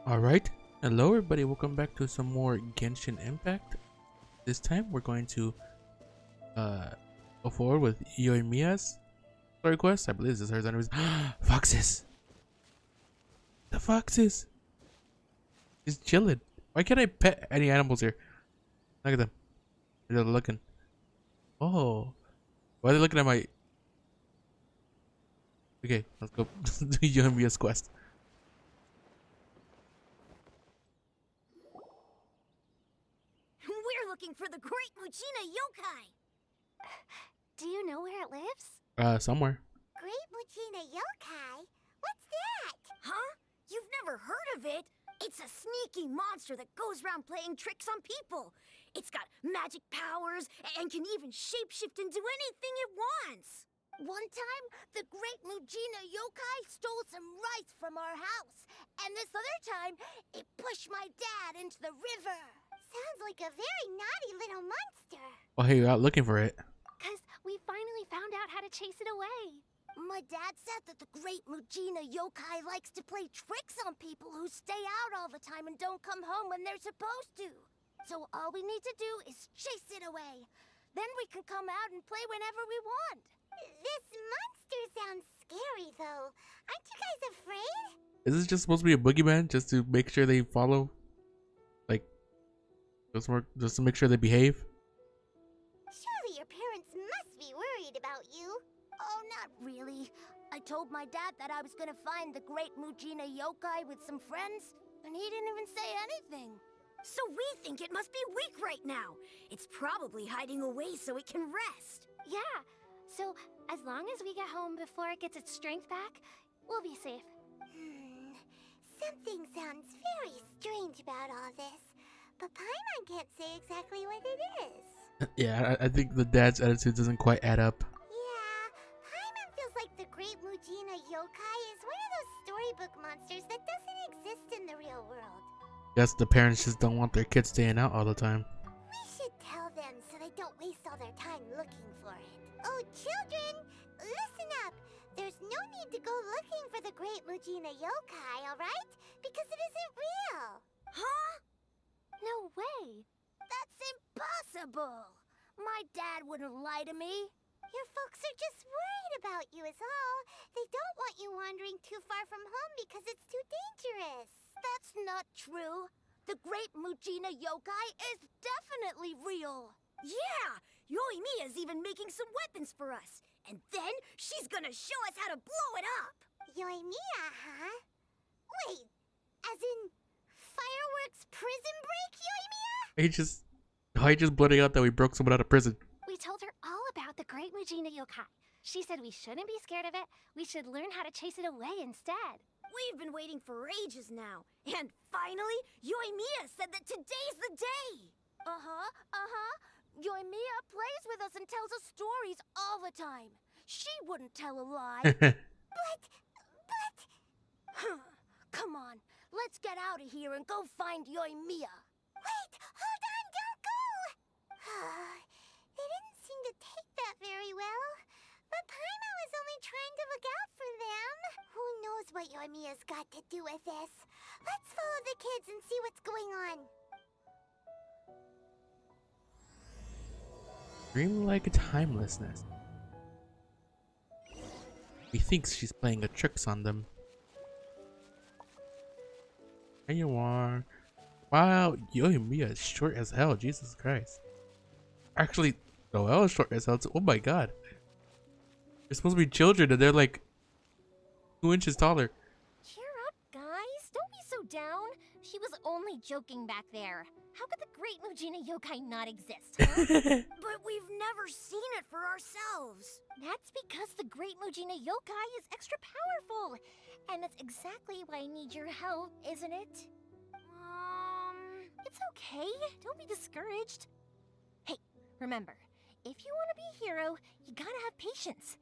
Alright, hello everybody, welcome back to some more Genshin Impact. This time we're going to go forward with Yoimiya's story quest. I believe this is her name. Foxes! The foxes! He's chilling. Why can't I pet any animals here? Look at them. They're looking. Oh. Why are they looking at my... Okay, let's go do Yoimiya's quest. We're looking for the great Muchina yokai! Do you know where it lives? Somewhere. Great Muchina yokai? What's that? Huh? You've never heard of it? It's a sneaky monster that goes around playing tricks on people. It's got magic powers and can even shapeshift into anything it wants. One time, the great Muchina yokai stole some rice from our house. And this other time, it pushed my dad into the river. Sounds like a very naughty little monster. Well, hey, you're out looking for it. Because we finally found out how to chase it away. My dad said that the great Muchina yokai likes to play tricks on people who stay out all the time and don't come home when they're supposed to. So all we need to do is chase it away. Then we can come out and play whenever we want. This monster sounds scary, though. Aren't you guys afraid? Is this just supposed to be a boogeyman just to make sure they follow? Like, just to make sure they behave? Surely your parents must be worried about you. Oh, not really. I told my dad that I was gonna find the great Muchina yokai with some friends, and he didn't even say anything. So we think it must be weak right now. It's probably hiding away so it can rest. Yeah, so as long as we get home before it gets its strength back, we'll be safe. Something sounds very strange about all this, but Paimon can't say exactly what it is. Yeah, I think the dad's attitude doesn't quite add up. Yeah, Paimon feels like the great Muchina yokai is one of those storybook monsters that doesn't exist in the real world. Guess the parents just don't want their kids staying out all the time. We should tell them so they don't waste all their time looking for it. Oh, children, listen up. There's no need to go looking for the great Muchina yokai, alright? Because it isn't real. Huh? No way. That's impossible. My dad wouldn't lie to me. Your folks are just worried about you is all. They don't want you wandering too far from home because it's too dangerous. That's not true. The great Muchina yokai is definitely real. Yeah! Yoimiya's even making some weapons for us. And then she's gonna show us how to blow it up. Yoimiya, huh? Wait, as in fireworks prison break, Yoimiya? He just blurting out that we broke someone out of prison. We told her all about the great Muchina yokai. She said we shouldn't be scared of it. We should learn how to chase it away instead. We've been waiting for ages now. And finally, Yoimiya said that today's the day. Yoimiya plays with us and tells us stories all the time. She wouldn't tell a lie. But... Come on, let's get out of here and go find Yoimiya. Wait, hold on, don't go! They didn't seem to take that very well. But Paimon was only trying to look out for them. Who knows what Yoimiya's got to do with this? Let's follow the kids and see what's going on. Dreamlike timelessness. He thinks she's playing a tricks on them. There you are. Wow, Yoimiya is short as hell. Jesus Christ. Actually, Noelle is short as hell too. Oh my god. They're supposed to be children and they're like 2 inches taller. Cheer up, guys. Don't be so down. She was only joking back there. How could the great Muchina yokai not exist, huh? But we've never seen it for ourselves. That's because the great Muchina yokai is extra powerful. And that's exactly why I need your help, isn't it? It's okay. Don't be discouraged. Hey, remember, if you want to be a hero, you gotta have patience.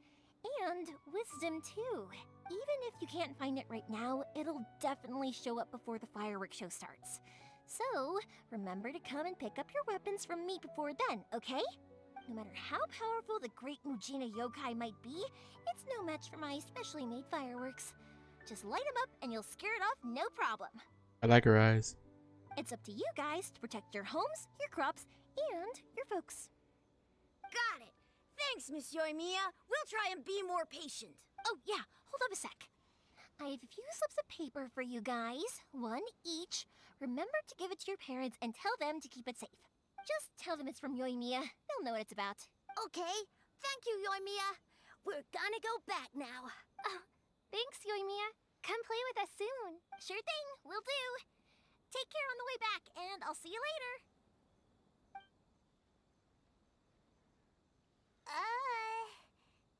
And wisdom, too. Even if you can't find it right now, it'll definitely show up before the fireworks show starts. So, remember to come and pick up your weapons from me before then, okay? No matter how powerful the great Muchina yokai might be, it's no match for my specially made fireworks. Just light them up and you'll scare it off no problem. I like her eyes. It's up to you guys to protect your homes, your crops, and your folks. Got it. Thanks, Miss Yoimiya. We'll try and be more patient. Oh, yeah, hold up a sec. I have a few slips of paper for you guys, one each. Remember to give it to your parents and tell them to keep it safe. Just tell them it's from Yoimiya. They'll know what it's about. Okay. Thank you, Yoimiya. We're gonna go back now. Oh, thanks, Yoimiya. Come play with us soon. Sure thing, will do. Take care on the way back, and I'll see you later.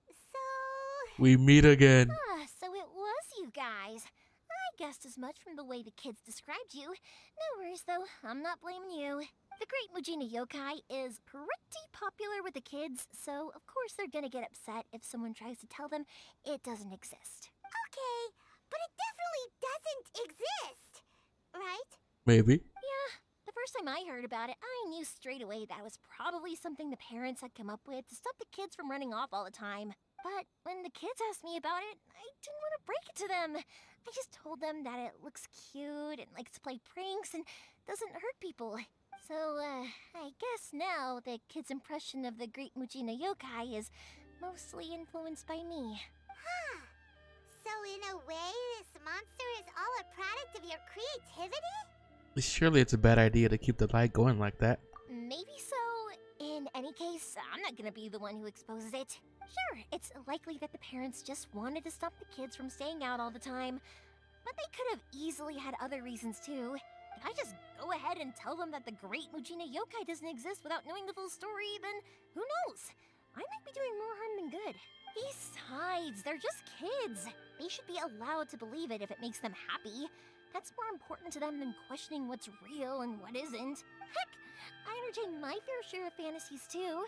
So... We meet again. So it was you guys. I guessed as much from the way the kids described you. No worries, though. I'm not blaming you. The Great Mujina Yokai is pretty popular with the kids, so of course they're gonna get upset if someone tries to tell them it doesn't exist. Okay, but it definitely doesn't exist, right? Maybe. Yeah, the first time I heard about it, I knew straight away that was probably something the parents had come up with to stop the kids from running off all the time. But when the kids asked me about it, I didn't want to break it to them. I just told them that it looks cute and likes to play pranks and doesn't hurt people. So, I guess now the kids' impression of the Great Mujina Yokai is mostly influenced by me. Huh. So in a way, this monster is all a product of your creativity? Surely it's a bad idea to keep the light going like that. Maybe so. In any case, I'm not gonna be the one who exposes it. Sure, it's likely that the parents just wanted to stop the kids from staying out all the time, but they could have easily had other reasons too. If I just go ahead and tell them that the Great Mujina Yokai doesn't exist without knowing the full story, then who knows? I might be doing more harm than good. Besides, they're just kids. They should be allowed to believe it if it makes them happy. That's more important to them than questioning what's real and what isn't. Heck, I entertain my fair share of fantasies too.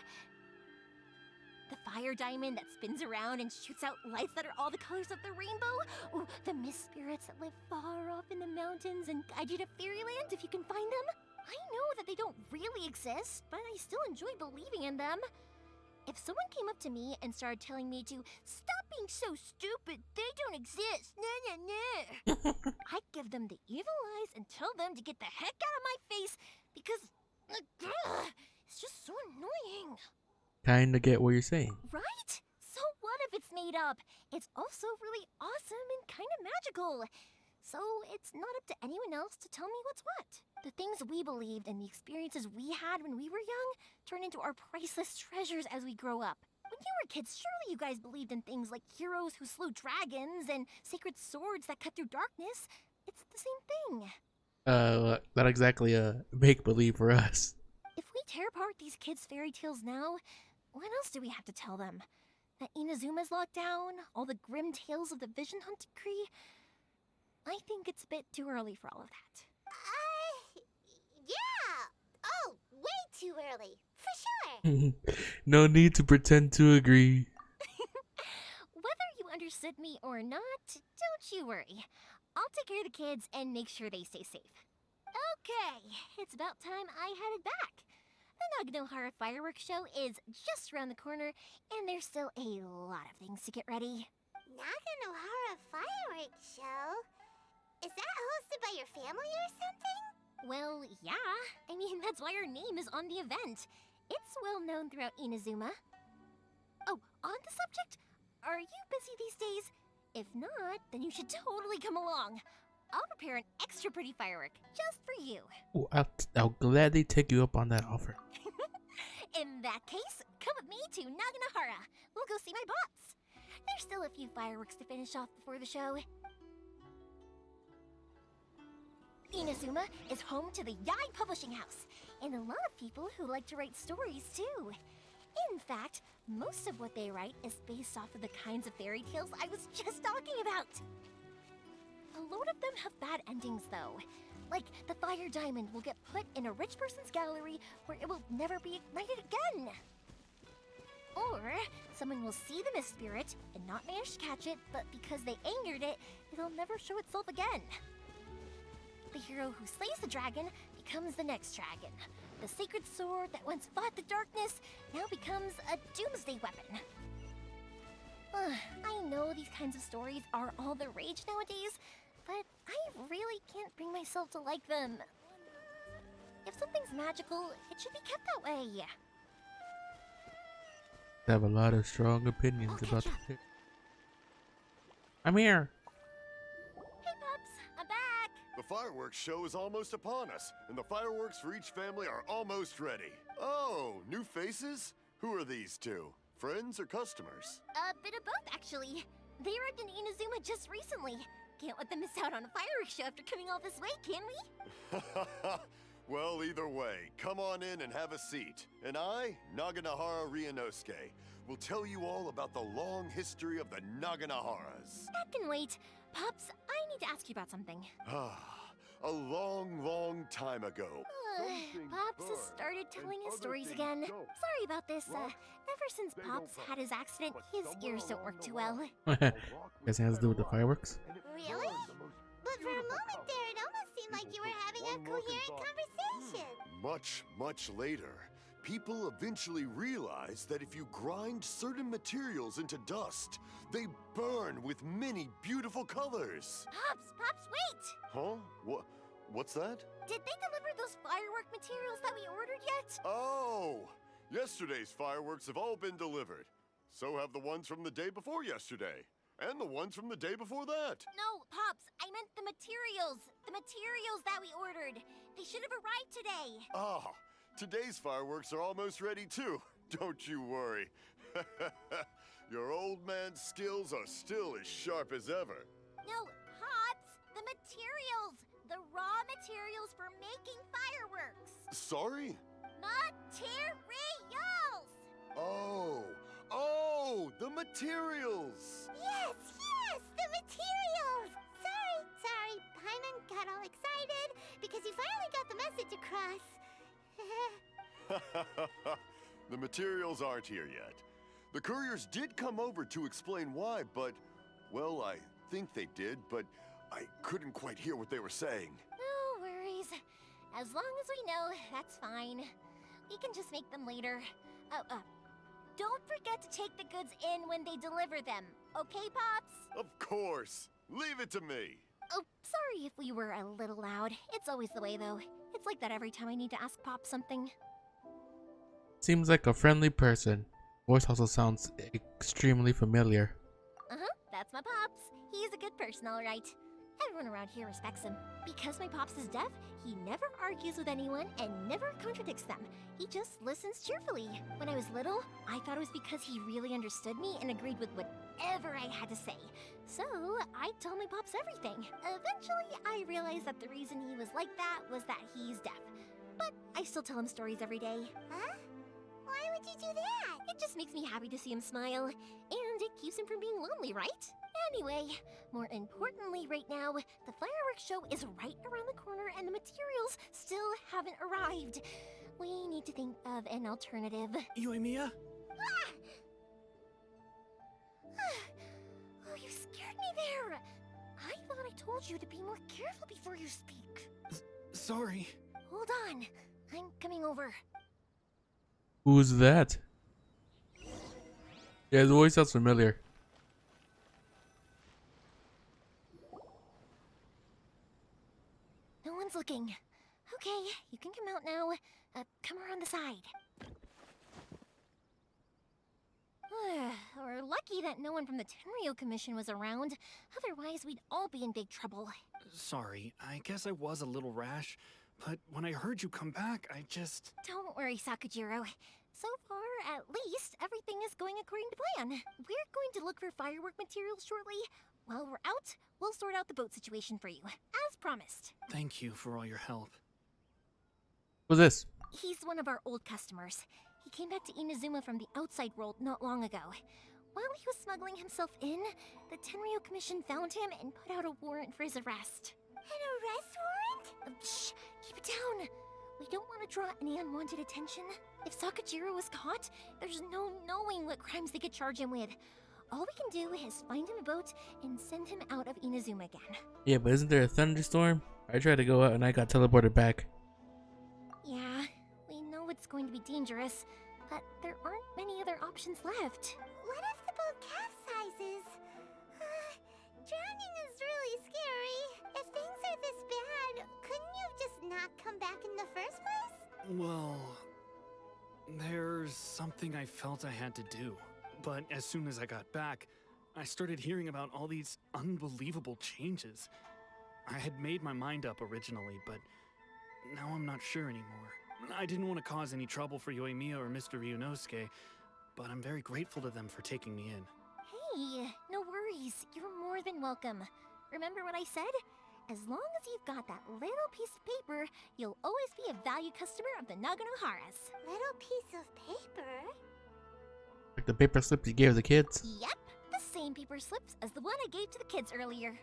The fire diamond that spins around and shoots out lights that are all the colors of the rainbow. Ooh, the mist spirits that live far off in the mountains and guide you to fairyland if you can find them. I know that they don't really exist, but I still enjoy believing in them. If someone came up to me and started telling me to stop being so stupid, they don't exist, I'd give them the evil eyes and tell them to get the heck out of my face because it's just so annoying. Kinda get what you're saying. Right? So what if it's made up? It's also really awesome and kind of magical. So it's not up to anyone else to tell me what's what. The things we believed and the experiences we had when we were young turn into our priceless treasures as we grow up. When you were kids, surely you guys believed in things like heroes who slew dragons and sacred swords that cut through darkness. It's the same thing. Not exactly a make-believe for us. If we tear apart these kids' fairy tales now, what else do we have to tell them? That Inazuma's locked down? All the grim tales of the Vision Hunt decree? I think it's a bit too early for all of that. Yeah! Oh, way too early. For sure! No need to pretend to agree. Whether you understood me or not, don't you worry. I'll take care of the kids and make sure they stay safe. Okay, it's about time I headed back. The Naganohara fireworks show is just around the corner, and there's still a lot of things to get ready. Naganohara fireworks show? Is that hosted by your family or something? Well, yeah. I mean, that's why our name is on the event. It's well known throughout Inazuma. Oh, on the subject, are you busy these days? If not, then you should totally come along. I'll prepare an extra pretty firework just for you. Ooh, I'll gladly take you up on that offer. In that case, come with me to Naganohara. We'll go see my bots. There's still a few fireworks to finish off before the show. Inazuma is home to the Yai Publishing House, and a lot of people who like to write stories too. In fact, most of what they write is based off of the kinds of fairy tales I was just talking about. A lot of them have bad endings though. Like, the fire diamond will get put in a rich person's gallery where it will never be ignited again. Or, someone will see the mist spirit and not manage to catch it, but because they angered it, it'll never show itself again. The hero who slays the dragon becomes the next dragon. The sacred sword that once fought the darkness now becomes a doomsday weapon. I know these kinds of stories are all the rage nowadays, but I really can't bring myself to like them. If something's magical, it should be kept that way. I have a lot of strong opinions about the pic. I'm here. Hey, Pups, I'm back. The fireworks show is almost upon us, and the fireworks for each family are almost ready. Oh, new faces? Who are these two? Friends or customers? A bit of both, actually. They arrived in Inazuma just recently. Can't let them miss out on a fireworks show after coming all this way, can we? Well, either way, come on in and have a seat. And I, Naganahara Ryunosuke, will tell you all about the long history of the Naganaharas. That can wait. Pups, I need to ask you about something. A long, long time ago. Pops has started telling his stories again. Sorry about this. Ever since Pops had his accident, his ears don't work too well. Guess it has to do with the fireworks. Really? But for a moment there, it almost seemed like you were having a coherent conversation. Much, much later, people eventually realized that if you grind certain materials into dust, they burn with many beautiful colors. Pops, wait! Huh? What's that? Did they deliver those firework materials that we ordered yet? Oh! Yesterday's fireworks have all been delivered. So have the ones from the day before yesterday. And the ones from the day before that. No, Pops, I meant the materials. The materials that we ordered. They should have arrived today. Ah, today's fireworks are almost ready too. Don't you worry. Your old man's skills are still as sharp as ever. No, Pops, the materials. The raw materials for making fireworks. Sorry? Materials! Oh, the materials! Yes, the materials! Sorry, Paimon got all excited because he finally got the message across. The materials aren't here yet. The couriers did come over to explain why, but, well, I think they did, but I couldn't quite hear what they were saying. No worries. As long as we know, that's fine. We can just make them later. Don't forget to take the goods in when they deliver them. Okay, Pops? Of course. Leave it to me. Oh, sorry if we were a little loud. It's always the way, though. It's like that every time I need to ask Pop something. Seems like a friendly person. Voice also sounds extremely familiar. That's my Pops. He's a good person, all right. Everyone around here respects him. Because my Pops is deaf, he never argues with anyone and never contradicts them. He just listens cheerfully. When I was little, I thought it was because he really understood me and agreed with whatever I had to say. So, I told my Pops everything. Eventually, I realized that the reason he was like that was that he's deaf. But I still tell him stories every day. Huh? Why would you do that? It just makes me happy to see him smile. And it keeps him from being lonely, right? Anyway, more importantly right now, the fireworks show is right around the corner and the materials still haven't arrived. We need to think of an alternative. Yoimiya? Oh, you scared me there! I thought I told you to be more careful before you speak. Sorry. Hold on, I'm coming over. Who's that? Yeah, his voice sounds familiar. No one's looking. Okay, you can come out now. Come around the side. We're lucky that no one from the Tenryo Commission was around. Otherwise, we'd all be in big trouble. Sorry, I guess I was a little rash, but when I heard you come back, I just... Don't worry, Sakajiro. So far, at least, everything is going according to plan. We're going to look for firework materials shortly. While we're out, we'll sort out the boat situation for you, as promised. Thank you for all your help. Who's this? He's one of our old customers. He came back to Inazuma from the outside world not long ago. While he was smuggling himself in, the Tenryo Commission found him and put out a warrant for his arrest. An arrest warrant? Shh! Keep it down! We don't want to draw any unwanted attention. If Sakajiro was caught, there's no knowing what crimes they could charge him with. All we can do is find him a boat and send him out of Inazuma again. Yeah, but isn't there a thunderstorm? I tried to go out and I got teleported back. Yeah, we know it's going to be dangerous, but there aren't many other options left. What if the boat capsizes? Drowning is really scary. If things are this bad, couldn't you just not come back in the first place? Well, there's something I felt I had to do. But as soon as I got back, I started hearing about all these unbelievable changes. I had made my mind up originally, but now I'm not sure anymore. I didn't want to cause any trouble for Yoimiya or Mr. Ryunosuke, but I'm very grateful to them for taking me in. Hey, no worries. You're more than welcome. Remember what I said? As long as you've got that little piece of paper, you'll always be a valued customer of the Naganoharas. Little piece of paper? Like the paper slip you gave the kids. Yep, the same paper slips as the one I gave to the kids earlier.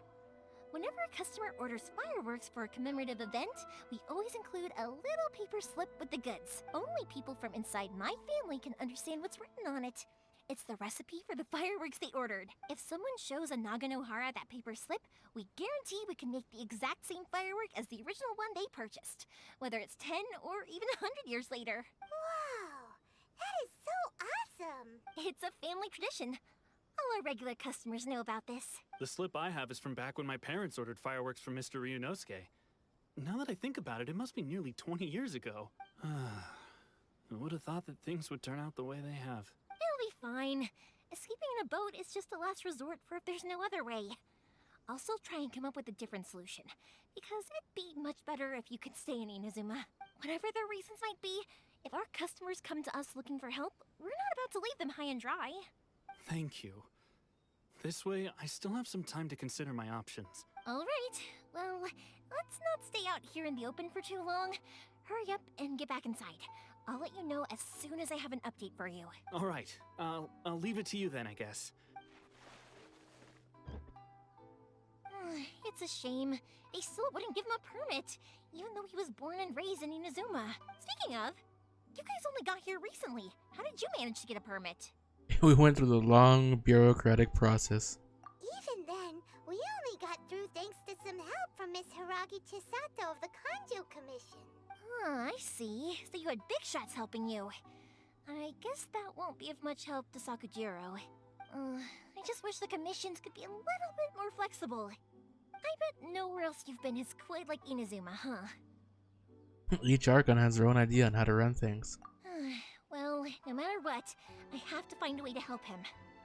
Whenever a customer orders fireworks for a commemorative event, we always include a little paper slip with the goods. Only people from inside my family can understand what's written on it. It's the recipe for the fireworks they ordered. If someone shows a Naganohara that paper slip, we guarantee we can make the exact same firework as the original one they purchased, whether it's 10 or even 100 years later. Wow, that is so awesome! It's a family tradition. All our regular customers know about this. The slip I have is from back when my parents ordered fireworks from Mr. Ryunosuke. Now that I think about it, it must be nearly 20 years ago. I would have thought that things would turn out the way they have. It'll be fine. Escaping in a boat is just a last resort for if there's no other way. I'll still try and come up with a different solution, because it'd be much better if you could stay in Inazuma. Whatever their reasons might be, if our customers come to us looking for help, we're not about to leave them high and dry. Thank you. This way, I still have some time to consider my options. All right. Well, let's not stay out here in the open for too long. Hurry up and get back inside. I'll let you know as soon as I have an update for you. All right. I'll leave it to you then, I guess. It's a shame. They still wouldn't give him a permit, even though he was born and raised in Inazuma. Speaking of, you guys only got here recently. How did you manage to get a permit? We went through the long bureaucratic process. Even then, we only got through thanks to some help from Miss Hiragi Chisato of the Kanjo Commission. I see. So you had big shots helping you. I guess that won't be of much help to Sakujiro. I just wish the commissions could be a little bit more flexible. I bet nowhere else you've been is quite like Inazuma, huh? Each Archon has their own idea on how to run things. Well, no matter what, I have to find a way to help him.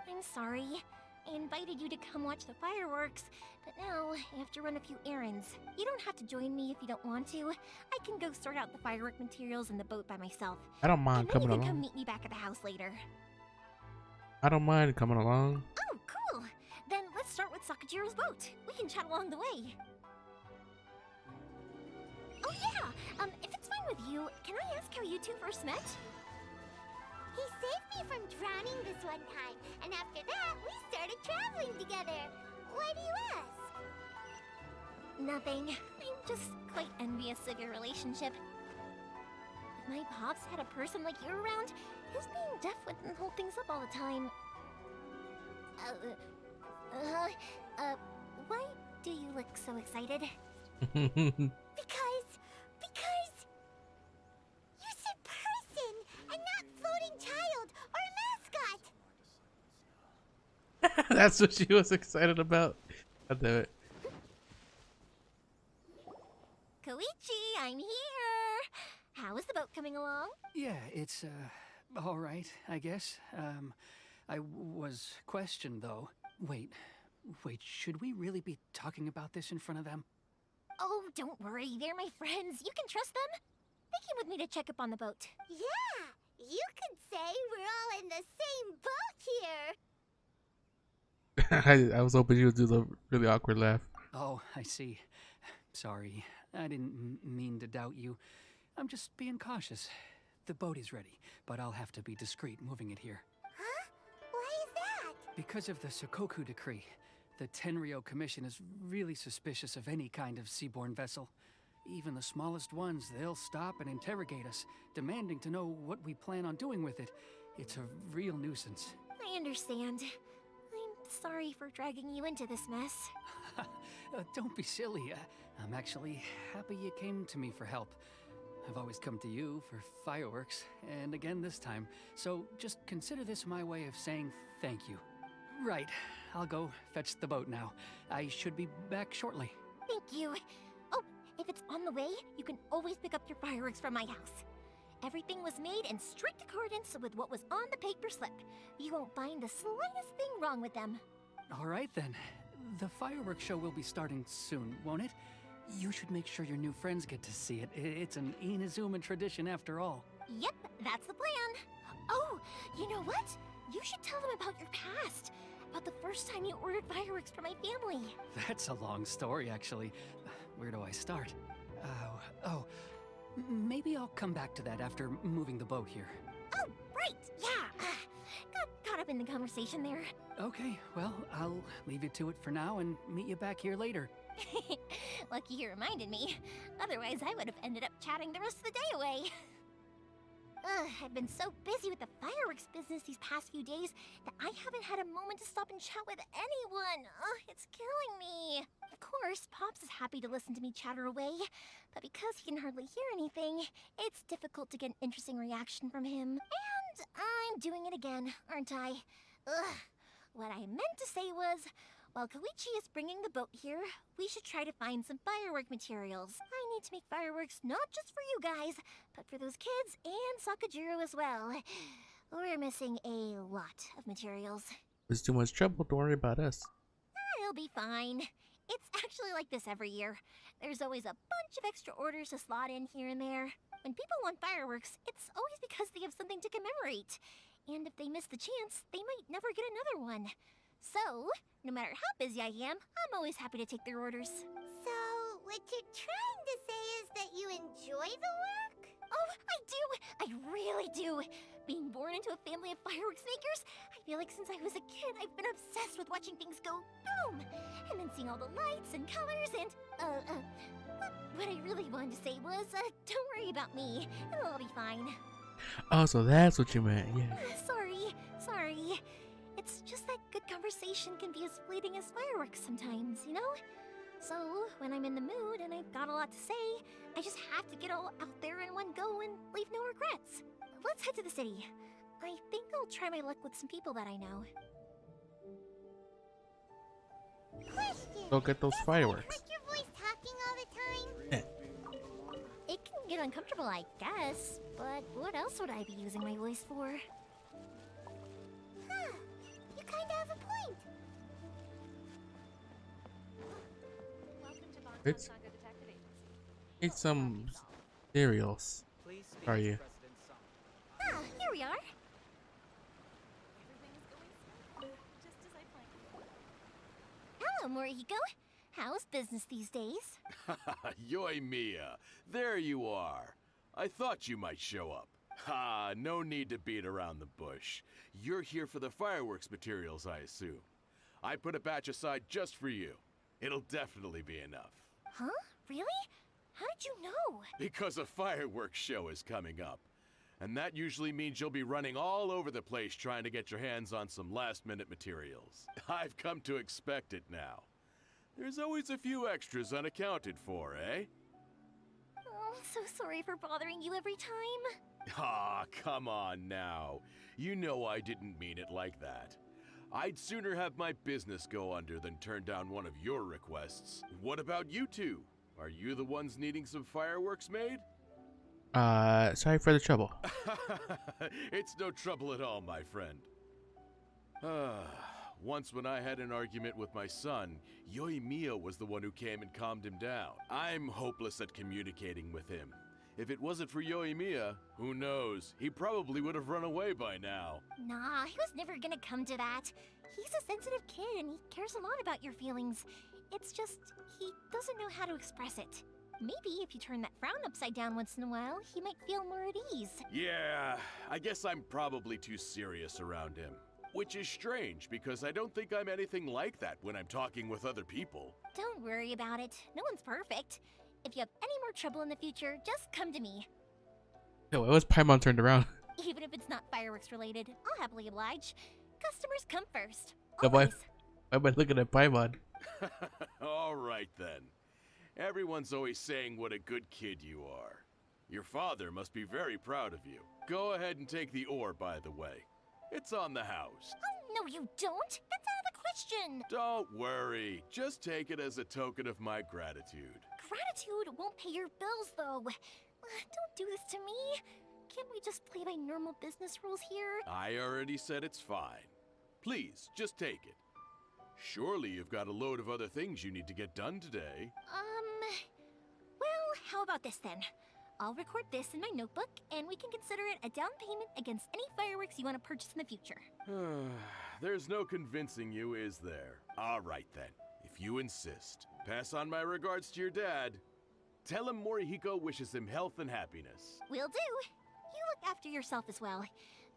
I'm sorry. I invited you to come watch the fireworks, but now I have to run a few errands. You don't have to join me if you don't want to. I can go sort out the firework materials in the boat by myself. I don't mind And then coming you can along. come meet me back at the house later. I don't mind coming along. Oh, cool! Then let's start with Sakujiro's boat. We can chat along the way. Oh yeah! If it's fine with you, can I ask how you two first met? He saved me from drowning this one time, and after that, we started traveling together. Why do you ask? Nothing. I'm just quite envious of your relationship. If my pops had a person like you around, his being deaf wouldn't hold things up all the time. Why do you look so excited? Because you said person and not floating child or mascot. That's what she was excited about. God damn it. Koichi, I'm here! How is the boat coming along? Yeah, it's, all right, I guess. I was questioned, though. Wait, should we really be talking about this in front of them? Oh, don't worry, they're my friends. You can trust them. They came with me to check up on the boat. Yeah, you could say we're all in the same boat here. I was hoping you would do the really awkward laugh. Oh, I see. Sorry, I didn't mean to doubt you. I'm just being cautious. The boat is ready, but I'll have to be discreet moving it here. Huh? Why is that? Because of the Sokoku decree, the Tenryo Commission is really suspicious of any kind of seaborne vessel. Even the smallest ones, they'll stop and interrogate us, demanding to know what we plan on doing with it. It's a real nuisance. I understand. I'm sorry for dragging you into this mess. Don't be silly. I'm actually happy you came to me for help. I've always come to you for fireworks, and again this time. So just consider this my way of saying thank you. Right, I'll go fetch the boat now. I should be back shortly. Thank you. Oh, if it's on the way, you can always pick up your fireworks from my house. Everything was made in strict accordance with what was on the paper slip. You won't find the slightest thing wrong with them. All right then. The fireworks show will be starting soon, won't it? You should make sure your new friends get to see it. It's an Inazuma tradition after all. Yep, that's the plan. Oh, you know what? You should tell them about your past. About the first time you ordered fireworks for my family. That's a long story, actually. Where do I start? Maybe I'll come back to that after moving the boat here. Oh, right, yeah. Got caught up in the conversation there. Okay, well, I'll leave you to it for now and meet you back here later. Lucky you reminded me. Otherwise, I would have ended up chatting the rest of the day away. I've been so busy with the fireworks business these past few days that I haven't had a moment to stop and chat with anyone. It's killing me. Of course, Pops is happy to listen to me chatter away, but because he can hardly hear anything, it's difficult to get an interesting reaction from him. And I'm doing it again, aren't I? What I meant to say was, while Koichi is bringing the boat here, we should try to find some firework materials. I need to make fireworks not just for you guys, but for those kids and Sakajiro as well. We're missing a lot of materials. It's too much trouble. Don't worry about us. It'll be fine. It's actually like this every year. There's always a bunch of extra orders to slot in here and there. When people want fireworks, it's always because they have something to commemorate. And if they miss the chance, they might never get another one. So, no matter how busy I am, I'm always happy to take their orders. So, what you're trying to say is that you enjoy the work? Oh, I do! I really do! Being born into a family of fireworks makers, I feel like since I was a kid, I've been obsessed with watching things go boom! And then seeing all the lights and colors and, what I really wanted to say was, don't worry about me. It'll all be fine. Oh, so that's what you meant. Yeah. Sorry. It's just that good conversation can be as fleeting as fireworks sometimes, you know? So, when I'm in the mood and I've got a lot to say, I just have to get all out there in one go and leave no regrets. Let's head to the city. I think I'll try my luck with some people that I know. Question. Go get those Doesn't it fireworks. hurt your voice talking all the time? It can get uncomfortable, I guess, but what else would I be using my voice for? Huh. You kinda have a point. Eat some cereals. Are you? Ah, here we are. Hello, Morihiko. How's business these days? Yoimiya, there you are. I thought you might show up. Ha, no need to beat around the bush. You're here for the fireworks materials, I assume. I put a batch aside just for you. It'll definitely be enough. Huh? Really? How did you know? Because a fireworks show is coming up. And that usually means you'll be running all over the place trying to get your hands on some last-minute materials. I've come to expect it now. There's always a few extras unaccounted for, eh? Oh, I'm so sorry for bothering you every time. Ah, come on now. You know I didn't mean it like that. I'd sooner have my business go under than turn down one of your requests. What about you two? Are you the ones needing some fireworks made? Sorry for the trouble. It's no trouble at all, my friend. Once when I had an argument with my son, Yoimiya was the one who came and calmed him down. I'm hopeless at communicating with him. If it wasn't for Yoimiya, who knows? He probably would have run away by now. Nah, he was never gonna come to that. He's a sensitive kid and he cares a lot about your feelings. It's just, he doesn't know how to express it. Maybe if you turn that frown upside down once in a while, he might feel more at ease. Yeah, I guess I'm probably too serious around him. Which is strange, because I don't think I'm anything like that when I'm talking with other people. Don't worry about it. No one's perfect. If you have any more trouble in the future, just come to me. Yo, it was Paimon turned around. Even if it's not fireworks related, I'll happily oblige. Customers come first. Yeah, why Always. am I looking at Paimon? All right then. Everyone's always saying what a good kid you are. Your father must be very proud of you. Go ahead and take the ore, by the way. It's on the house. Oh, No, you don't. That's out of the question. Don't worry. Just take it as a token of my gratitude. Gratitude won't pay your bills, though. Don't do this to me. Can't we just play by normal business rules here? I already said it's fine. Please, just take it. Surely you've got a load of other things you need to get done today. Well, how about this then? I'll record this in my notebook, and we can consider it a down payment against any fireworks you want to purchase in the future. There's no convincing you, is there? All right then, if you insist. Pass on my regards to your dad. Tell him Morihiko wishes him health and happiness. Will do. You look after yourself as well.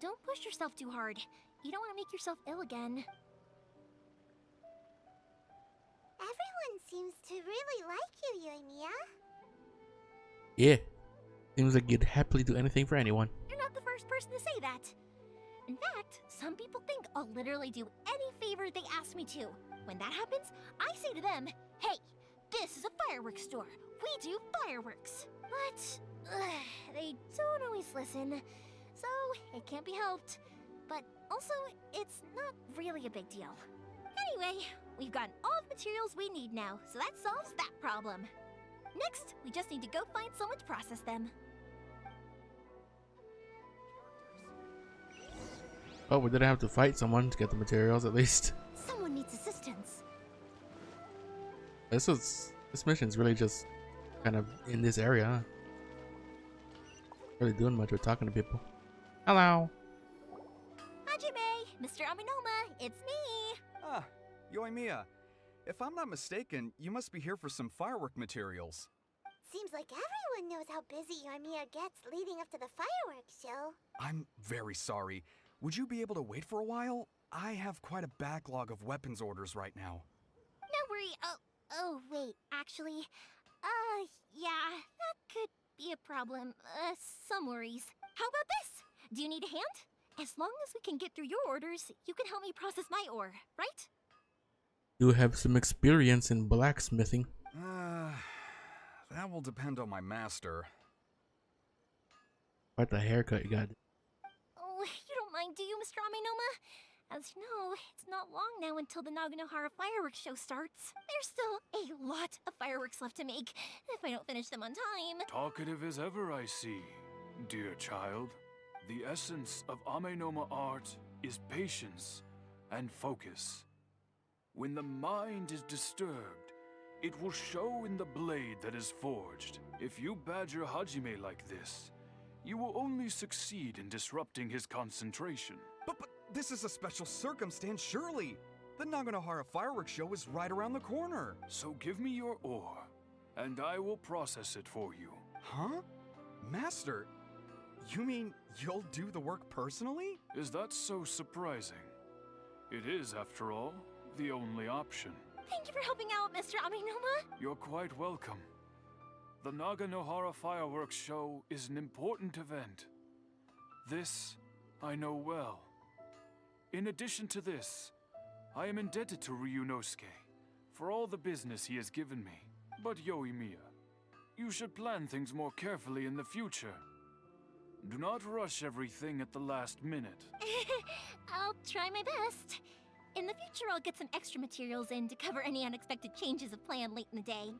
Don't push yourself too hard. You don't want to make yourself ill again. Everyone seems to really like you, Yoimiya. Yeah. Seems like you'd happily do anything for anyone. You're not the first person to say that. In fact, some people think I'll literally do any favor they ask me to. When that happens, I say to them, hey, this is a fireworks store. We do fireworks. But they don't always listen. So it can't be helped. But also, it's not really a big deal. Anyway, we've gotten all the materials we need now, so that solves that problem. Next, we just need to go find someone to process them. Oh, we didn't have to fight someone to get the materials, at least. Someone needs assistance. This mission's really just kind of in this area, huh? Really doing much with talking to people. Hello. Hajime, Mr. Aminoma, it's me. Ah, Yoimiya. If I'm not mistaken, you must be here for some firework materials. Seems like everyone knows how busy Yoimiya gets leading up to the fireworks show. I'm very sorry. Would you be able to wait for a while? I have quite a backlog of weapons orders right now. No worry. Oh, wait, actually, yeah, that could be a problem. Some worries. How about this? Do you need a hand? As long as we can get through your orders, you can help me process my ore, right? You have some experience in blacksmithing. That will depend on my master. Quite the haircut you got. Oh, you don't mind, do you, Mr. Aminoma? As you know, it's not long now until the Naganohara fireworks show starts. There's still a lot of fireworks left to make, if I don't finish them on time. Talkative as ever, I see, dear child. The essence of Amenoma art is patience and focus. When the mind is disturbed, it will show in the blade that is forged. If you badger Hajime like this, you will only succeed in disrupting his concentration. But this is a special circumstance, surely. The Naganohara fireworks show is right around the corner. So give me your ore, and I will process it for you. Huh? Master, you mean you'll do the work personally? Is that so surprising? It is, after all, the only option. Thank you for helping out, Mr. Aminoma. You're quite welcome. The Naganohara fireworks show is an important event. This I know well. In addition to this, I am indebted to Ryunosuke for all the business he has given me. But Yoimiya, you should plan things more carefully in the future. Do not rush everything at the last minute. I'll try my best. In the future, I'll get some extra materials in to cover any unexpected changes of plan late in the day.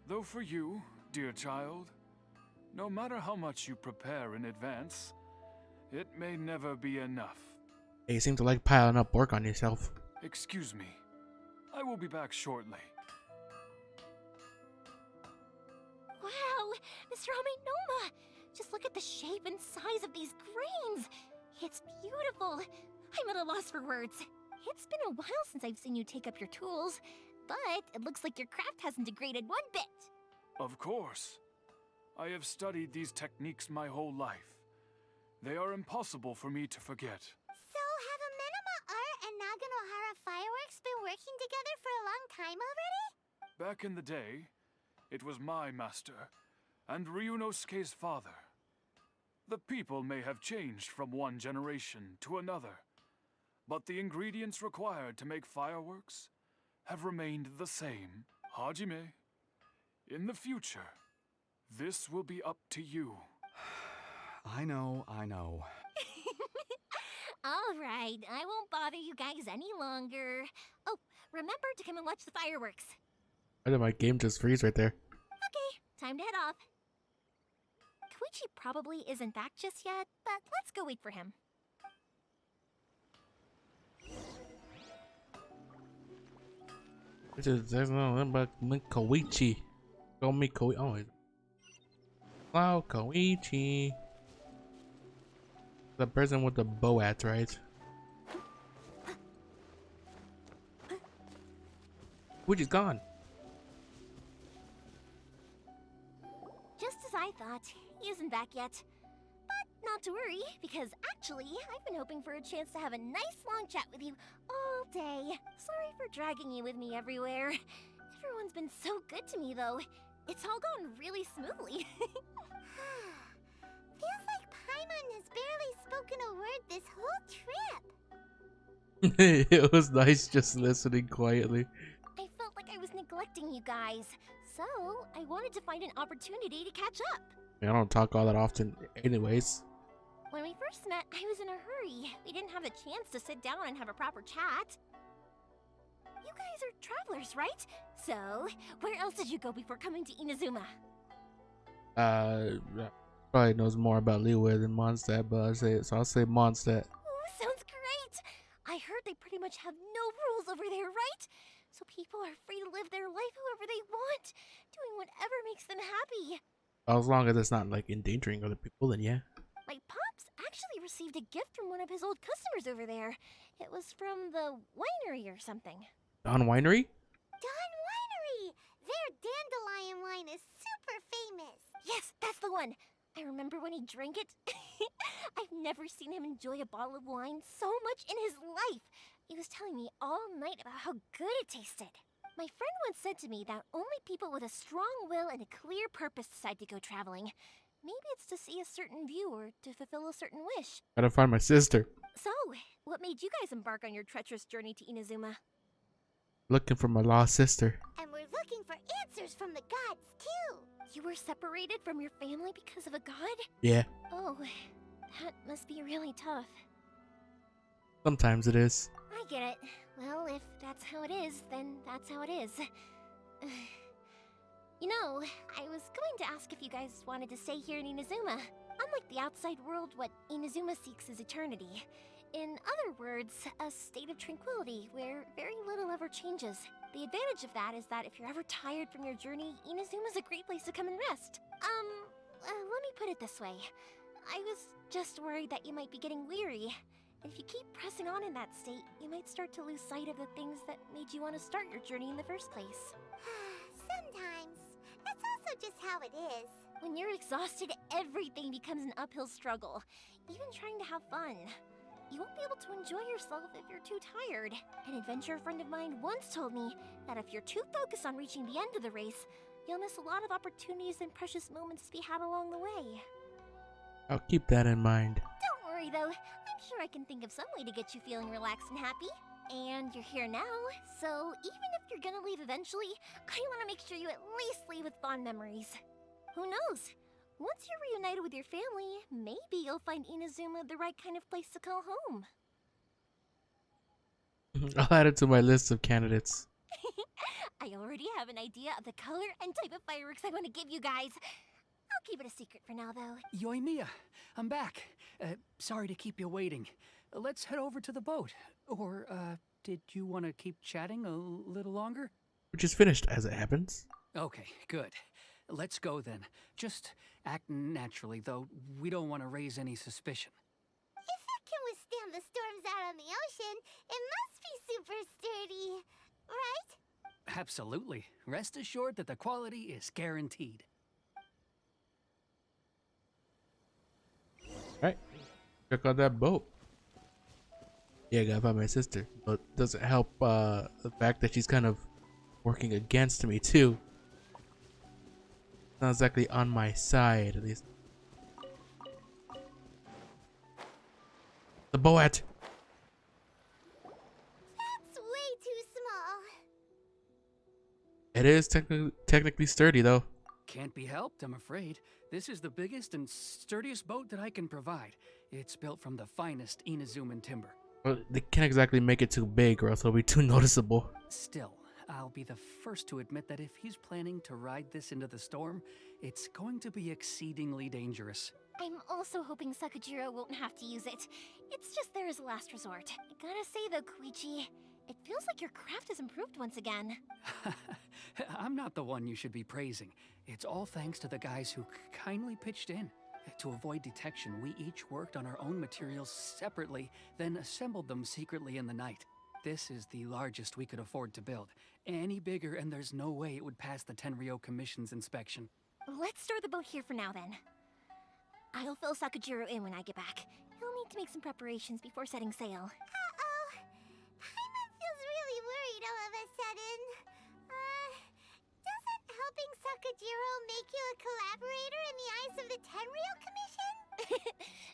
Though for you, dear child, no matter how much you prepare in advance, it may never be enough. Hey, you seem to like piling up work on yourself. Excuse me. I will be back shortly. Wow, Mr. Aminoma! Just look at the shape and size of these grains! It's beautiful! I'm at a loss for words. It's been a while since I've seen you take up your tools, but it looks like your craft hasn't degraded one bit. Of course. I have studied these techniques my whole life. They are impossible for me to forget. So have Amenoma Art and Naganohara Fireworks been working together for a long time already? Back in the day, it was my master and Ryunosuke's father. The people may have changed from one generation to another, but the ingredients required to make fireworks have remained the same. Hajime, in the future, this will be up to you. I know. All right, I won't bother you guys any longer. Oh, remember to come and watch the fireworks. Why did my game just freeze right there? Okay, time to head off. Koichi probably isn't back just yet, but let's go wait for him. There's no about Koichi. Call me Koichi. Oh, wow, Koichi. The person with the bow at, right? Koichi's gone. Just as I thought, he isn't back yet. But not to worry, because actually, I've been hoping for a chance to have a nice long chat with you all day. Sorry for dragging you with me everywhere. Everyone's been so good to me, though. It's all gone really smoothly. Feels like Paimon has barely spoken a word this whole trip. It was nice just listening quietly. I felt like I was neglecting you guys, so I wanted to find an opportunity to catch up. I don't talk all that often anyways. When we first met, I was in a hurry. We didn't have the chance to sit down and have a proper chat. You guys are travelers, right? So, where else did you go before coming to Inazuma? Probably knows more about Liyue than Mondstadt, but I'll say Mondstadt. Ooh, sounds great! I heard they pretty much have no rules over there, right? So people are free to live their life however they want, doing whatever makes them happy. As long as it's not like endangering other people, then yeah. My pops actually received a gift from one of his old customers over there. It was from the winery or something. Don Winery? Dawn Winery! Their dandelion wine is super famous. Yes, that's the one. I remember when he drank it. I've never seen him enjoy a bottle of wine so much in his life. He was telling me all night about how good it tasted. My friend once said to me that only people with a strong will and a clear purpose decide to go traveling. Maybe it's to see a certain view or to fulfill a certain wish. Gotta find my sister. So, what made you guys embark on your treacherous journey to Inazuma? Looking for my lost sister. And we're looking for answers from the gods, too. You were separated from your family because of a god? Yeah. Oh, that must be really tough. Sometimes it is. I get it. Well, if that's how it is, then that's how it is. You know, I was going to ask if you guys wanted to stay here in Inazuma. Unlike the outside world, what Inazuma seeks is eternity. In other words, a state of tranquility where very little ever changes. The advantage of that is that if you're ever tired from your journey, Inazuma's a great place to come and rest. Let me put it this way. I was just worried that you might be getting weary. And if you keep pressing on in that state, you might start to lose sight of the things that made you want to start your journey in the first place. Sometimes. That's also just how it is. When you're exhausted, everything becomes an uphill struggle, even trying to have fun. You won't be able to enjoy yourself if you're too tired. An adventurer friend of mine once told me that if you're too focused on reaching the end of the race, you'll miss a lot of opportunities and precious moments to be had along the way. I'll keep that in mind. Don't worry though, I'm sure I can think of some way to get you feeling relaxed and happy. And you're here now, so even if you're gonna leave eventually, I want to make sure you at least leave with fond memories. Who knows? Once you're reunited with your family, maybe you'll find Inazuma the right kind of place to call home. I'll add it to my list of candidates. I already have an idea of the color and type of fireworks I want to give you guys. I'll keep it a secret for now, though. Yoimiya, I'm back. Sorry to keep you waiting. Let's head over to the boat. Or, did you want to keep chatting a little longer? We're just finished, as it happens. Okay, good. Let's go then. Just act naturally, though we don't want to raise any suspicion. If it can withstand the storms out on the ocean, it must be super sturdy, right? Absolutely. Rest assured that the quality is guaranteed. Alright. Check out that boat. Yeah, I gotta find my sister. But it doesn't help the fact that she's kind of working against me too. Not exactly on my side, at least. The boat. That's way too small. It is technically sturdy though. Can't be helped, I'm afraid. This is the biggest and sturdiest boat that I can provide. It's built from the finest Inazuman timber. Well, they can't exactly make it too big, or else it'll be too noticeable. Still, I'll be the first to admit that if he's planning to ride this into the storm, it's going to be exceedingly dangerous. I'm also hoping Sakajiro won't have to use it. It's just there as a last resort. I gotta say though, Koichi, it feels like your craft has improved once again. I'm not the one you should be praising. It's all thanks to the guys who kindly pitched in. To avoid detection, we each worked on our own materials separately, then assembled them secretly in the night. This is the largest we could afford to build. Any bigger and there's no way it would pass the Tenryo Commission's inspection. Let's store the boat here for now then. I'll fill Sakajiro in when I get back. He'll need to make some preparations before setting sail. Uh-oh. Paimon feels really worried all of a sudden. Doesn't helping Sakajiro make you a collaborator in the eyes of the Tenryo Commission?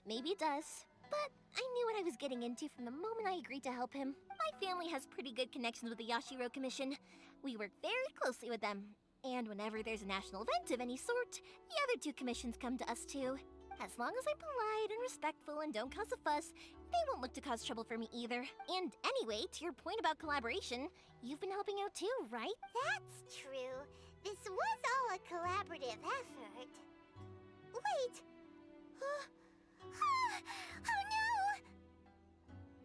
Maybe it does. But I knew what I was getting into from the moment I agreed to help him. My family has pretty good connections with the Yashiro Commission. We work very closely with them. And whenever there's a national event of any sort, the other two commissions come to us too. As long as I'm polite and respectful and don't cause a fuss, they won't look to cause trouble for me either. And anyway, to your point about collaboration, you've been helping out too, right? That's true. This was all a collaborative effort. Wait. Oh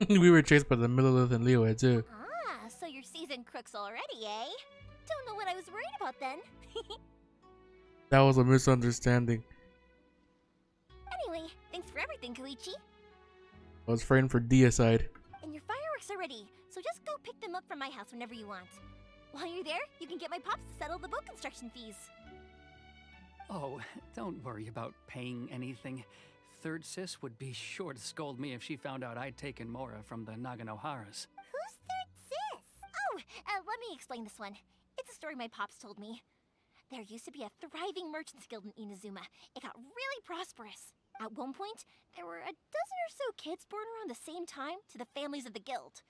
no! We were chased by the Millilith and Leo too. Ah, so you're seasoned crooks already, eh? Don't know what I was worried about then. That was a misunderstanding. Anyway, thanks for everything, Koichi. I was frightened for deicide. And your fireworks are ready, so just go pick them up from my house whenever you want. While you're there, you can get my pops to settle the boat construction fees. Oh, don't worry about paying anything. Third Sis would be sure to scold me if she found out I'd taken Mora from the Naganoharas. Who's Third Sis? Oh, let me explain this one. It's a story my pops told me. There used to be a thriving merchants guild in Inazuma. It got really prosperous. At one point, there were a dozen or so kids born around the same time to the families of the guild.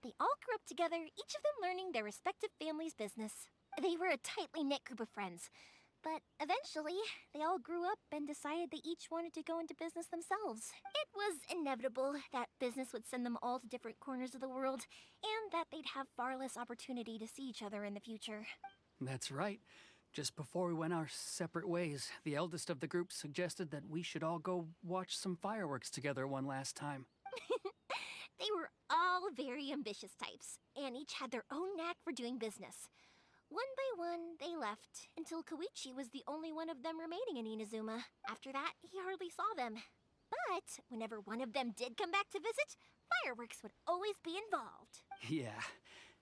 They all grew up together, each of them learning their respective family's business. They were a tightly knit group of friends. But eventually, they all grew up and decided they each wanted to go into business themselves. It was inevitable that business would send them all to different corners of the world, and that they'd have far less opportunity to see each other in the future. That's right. Just before we went our separate ways, the eldest of the group suggested that we should all go watch some fireworks together one last time. They were all very ambitious types, and each had their own knack for doing business. One by one, they left, until Koichi was the only one of them remaining in Inazuma. After that, he hardly saw them. But whenever one of them did come back to visit, fireworks would always be involved. Yeah,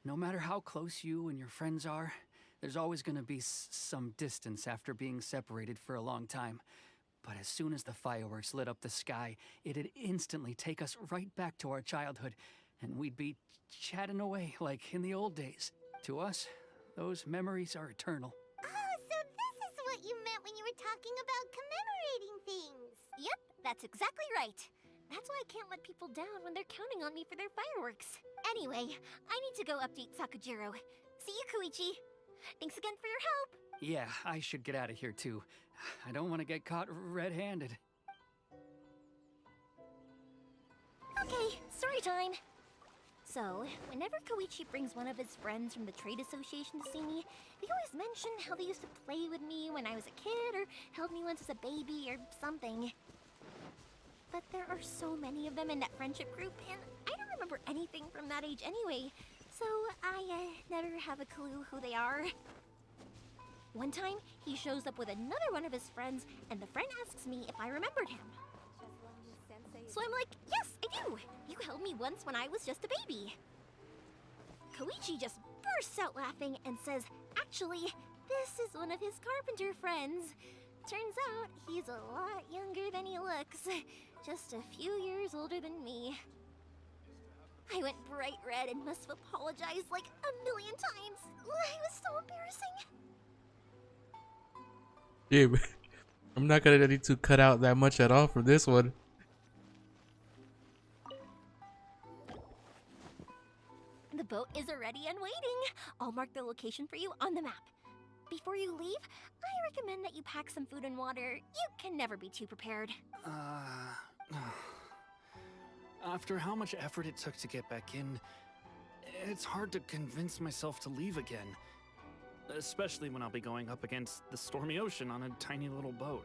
no matter how close you and your friends are, there's always going to be some distance after being separated for a long time. But as soon as the fireworks lit up the sky, it'd instantly take us right back to our childhood, and we'd be chatting away like in the old days. To us, those memories are eternal. Oh, so this is what you meant when you were talking about commemorating things. Yep, that's exactly right. That's why I can't let people down when they're counting on me for their fireworks. Anyway, I need to go update Sakajiro. See you, Koichi. Thanks again for your help. Yeah, I should get out of here too. I don't want to get caught red-handed. Okay, story time. So, whenever Koichi brings one of his friends from the trade association to see me, they always mention how they used to play with me when I was a kid, or held me once as a baby, or something. But there are so many of them in that friendship group, and I don't remember anything from that age anyway, so I never have a clue who they are. One time, he shows up with another one of his friends, and the friend asks me if I remembered him. So I'm like, yes, I do! You held me once when I was just a baby. Koichi just bursts out laughing and says, actually, this is one of his carpenter friends. Turns out, he's a lot younger than he looks. Just a few years older than me. I went bright red and must have apologized like a million times. It was so embarrassing. Yeah, but I'm not gonna need to cut out that much at all for this one. The boat is ready and waiting. I'll mark the location for you on the map. before you leave, I recommend that you pack some food and water. You can never be too prepared. After how much effort it took to get back in, it's hard to convince myself to leave again. Especially when I'll be going up against the stormy ocean on a tiny little boat.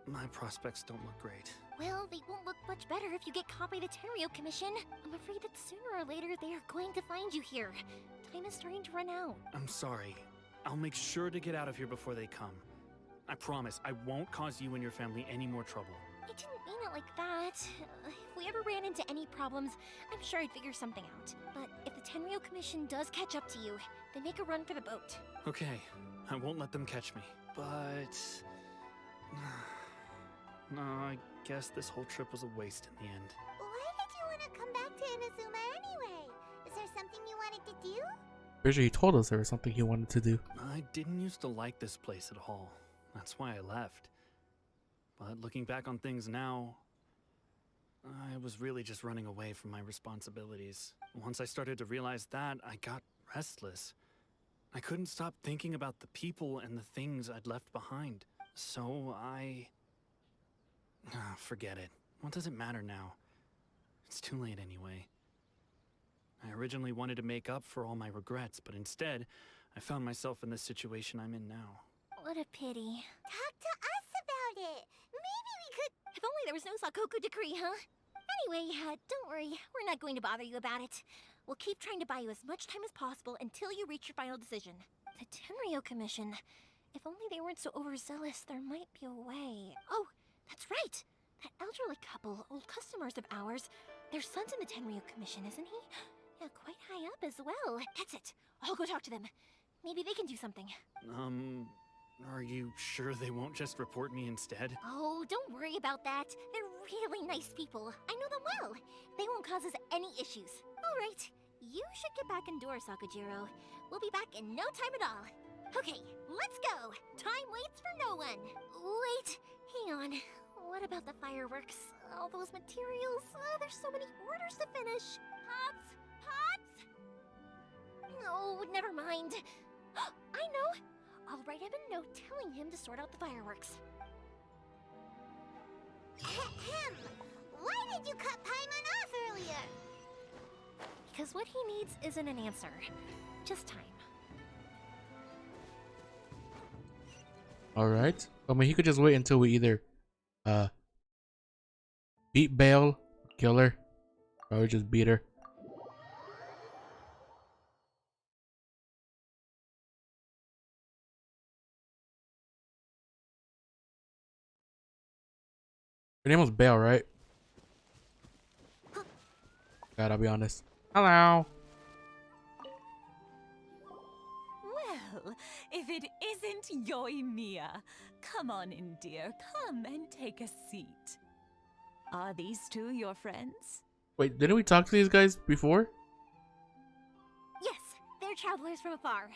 My prospects don't look great. Well, they won't look much better if you get caught by the Tenryo Commission. I'm afraid that sooner or later they are going to find you here. Time is starting to run out. I'm sorry. I'll make sure to get out of here before they come. I promise I won't cause you and your family any more trouble. I didn't mean it like that. If we ever ran into any problems, I'm sure I'd figure something out. But if the Tenryo Commission does catch up to you, they make a run for the boat. Okay, I won't let them catch me. But... no, I guess this whole trip was a waste in the end. Why did you want to come back to Inazuma anyway? Is there something you wanted to do? Pretty sure he told us there was something he wanted to do. I didn't used to like this place at all. That's why I left. But looking back on things now, I was really just running away from my responsibilities. Once I started to realize that, I got restless. I couldn't stop thinking about the people and the things I'd left behind. So forget it. What does it matter now? It's too late anyway. I originally wanted to make up for all my regrets, but instead, I found myself in the situation I'm in now. What a pity. Talk to us about it. Maybe we could... If only there was no Sakoku decree, huh? Anyway, don't worry. We're not going to bother you about it. We'll keep trying to buy you as much time as possible until you reach your final decision. The Tenryo Commission. If only they weren't so overzealous, there might be a way. Oh, that's right! That elderly couple, old customers of ours, their son's in the Tenryo Commission, isn't he? Yeah, quite high up as well. That's it. I'll go talk to them. Maybe they can do something. Are you sure they won't just report me instead? Oh, don't worry about that. They're really nice people. I know them well. They won't cause us any issues. All right, you should get back indoors, Sakujiro. We'll be back in no time at all. Okay, let's go. Time waits for no one. Wait, hang on. What about the fireworks? All those materials? There's so many orders to finish. Pops? Pops? No, never mind. I know. I'll write him a note telling him to sort out the fireworks. Ahem. Why did you cut Paimon off earlier? Because what he needs isn't an answer, just time. Alright. I mean, he could just wait until we either beat Bale, kill her, or we just beat her. Her name was Bale, right? God, I'll be honest. Hello. Well, if it isn't Yoimiya, come on in, dear. Come and take a seat. Are these two your friends? Wait, didn't we talk to these guys before? Yes, they're travelers from afar.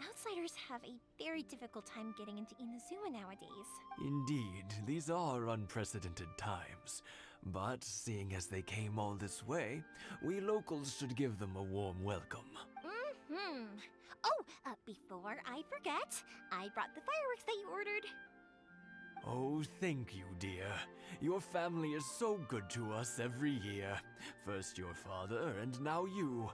Outsiders have a very difficult time getting into Inazuma nowadays. Indeed, these are unprecedented times. But seeing as they came all this way, we locals should give them a warm welcome. Mm-hmm. Oh, before I forget, I brought the fireworks that you ordered. Oh, thank you, dear. Your family is so good to us every year. First your father, and now you.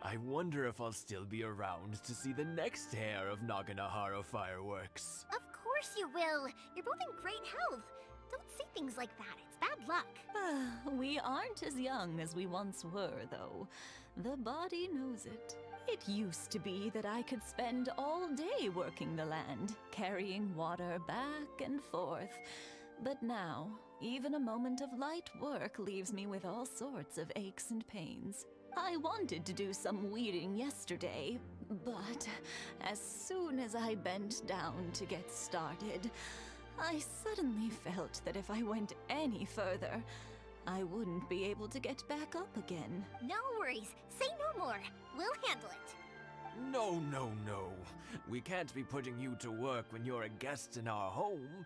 I wonder if I'll still be around to see the next hair of Naganohara fireworks. Of course you will. You're both in great health. Don't say things like that. It's bad luck. We aren't as young as we once were, though. The body knows it. It used to be that I could spend all day working the land, carrying water back and forth. But now, even a moment of light work leaves me with all sorts of aches and pains. I wanted to do some weeding yesterday, but as soon as I bent down to get started, I suddenly felt that if I went any further, I wouldn't be able to get back up again. No worries. Say no more. We'll handle it. No, no, no. We can't be putting you to work when you're a guest in our home.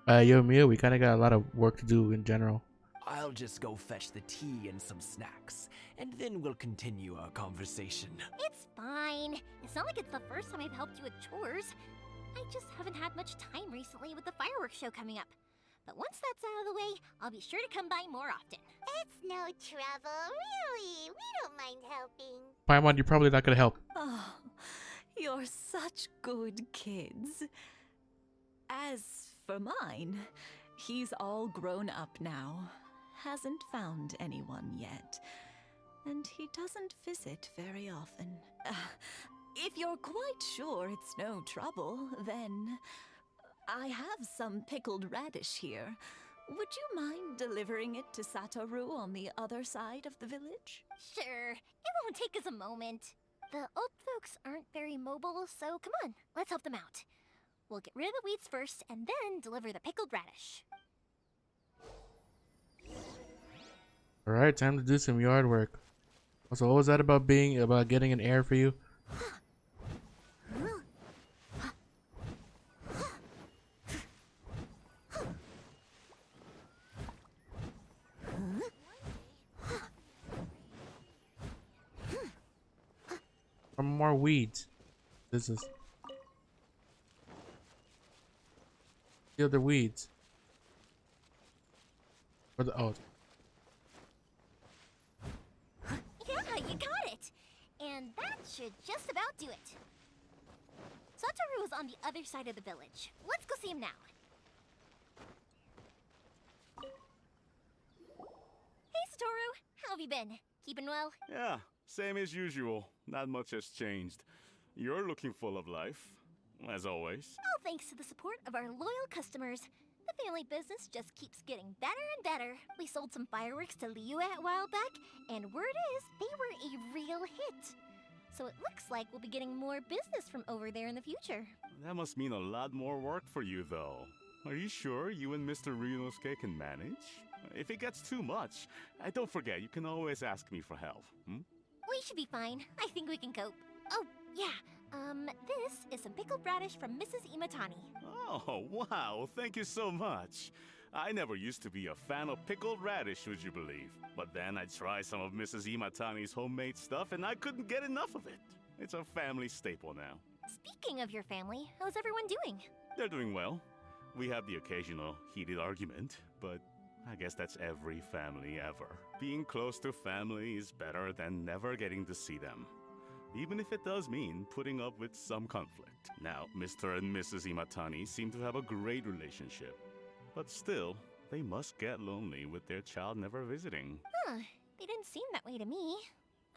Yoimiya, we kind of got a lot of work to do in general. I'll just go fetch the tea and some snacks, and then we'll continue our conversation. It's fine. It's not like it's the first time I've helped you with chores. I just haven't had much time recently with the fireworks show coming up. But once that's out of the way, I'll be sure to come by more often. It's no trouble, really. We don't mind helping. Paimon, you're probably not gonna help. Oh, you're such good kids. As for mine, he's all grown up now. Hasn't found anyone yet. And he doesn't visit very often. If you're quite sure it's no trouble, then I have some pickled radish here. Would you mind delivering it to Satoru on the other side of the village? Sure, it won't take us a moment. The old folks aren't very mobile, so come on, let's help them out. We'll get rid of the weeds first, and then deliver the pickled radish. Alright, time to do some yard work. So what was that about getting an heir for you? Some more weeds. This is the other weeds. Or the Yeah, you got it! And that should just about do it. Satoru is on the other side of the village. Let's go see him now. Hey, Satoru! How have you been? Keeping well? Yeah, same as usual. Not much has changed. You're looking full of life, as always. All thanks to the support of our loyal customers. The family business just keeps getting better and better. We sold some fireworks to Liu a while back, and word is they were a real hit. So it looks like we'll be getting more business from over there in the future. That must mean a lot more work for you, though. Are you sure you and Mr. Ryunosuke can manage? If it gets too much, don't forget, you can always ask me for help. We should be fine. I think we can cope. Oh, yeah. This is some pickled radish from Mrs. Imatani. Oh, wow. Thank you so much. I never used to be a fan of pickled radish, would you believe? But then I tried some of Mrs. Imatani's homemade stuff and I couldn't get enough of it. It's a family staple now. Speaking of your family, how's everyone doing? They're doing well. We have the occasional heated argument, but I guess that's every family ever. Being close to family is better than never getting to see them, even if it does mean putting up with some conflict. Now, Mr. and Mrs. Imatani seem to have a great relationship, but still, they must get lonely with their child never visiting. Huh, they didn't seem that way to me.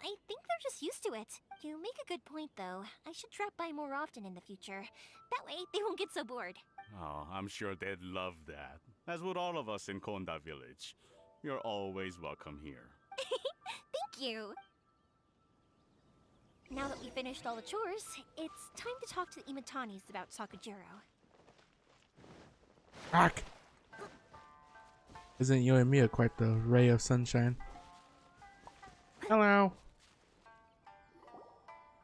I think they're just used to it. You make a good point, though. I should drop by more often in the future. That way, they won't get so bored. Oh, I'm sure they'd love that, as would all of us in Konda Village. You're always welcome here. Thank you! Now that we finished all the chores, it's time to talk to the Imatanis about Sakujiro. Fuck! Isn't Yoimiya quite the ray of sunshine? Hello!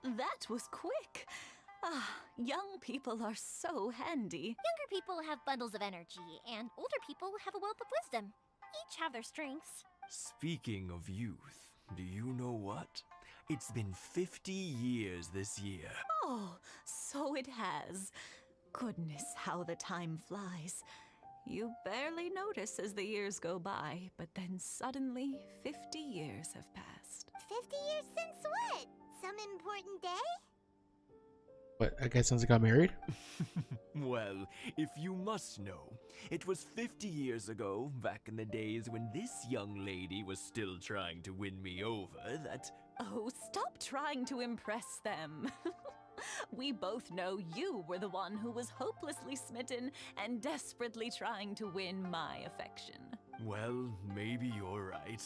That was quick. Ah, young people are so handy. Younger people have bundles of energy, and older people have a wealth of wisdom. Each have their strengths. Speaking of youth, do you know what? It's been 50 years this year. Oh, so it has. Goodness, how the time flies. You barely notice as the years go by, but then suddenly 50 years have passed. 50 years since what? Some important day? What, I guess since I got married? Well, if you must know, it was 50 years ago, back in the days when this young lady was still trying to win me over, that... Oh, stop trying to impress them. We both know you were the one who was hopelessly smitten and desperately trying to win my affection. Well, maybe you're right.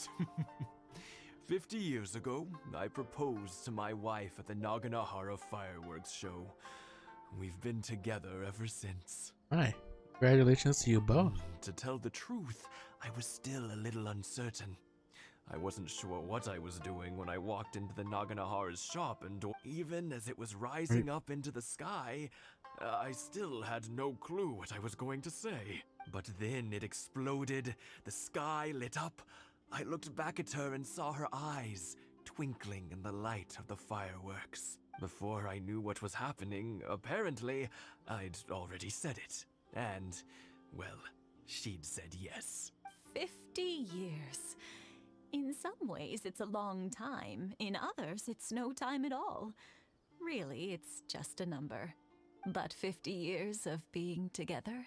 50 years ago, I proposed to my wife at the Naganahara fireworks show. We've been together ever since. Hi. Congratulations to you both. To tell the truth, I was still a little uncertain. I wasn't sure what I was doing when I walked into the Naganahara's shop, and even as it was rising up into the sky, I still had no clue what I was going to say. But then it exploded, the sky lit up. I looked back at her and saw her eyes twinkling in the light of the fireworks. Before I knew what was happening, apparently, I'd already said it. And, well, she'd said yes. 50 years. In some ways, it's a long time. In others, it's no time at all. Really, it's just a number. But 50 years of being together?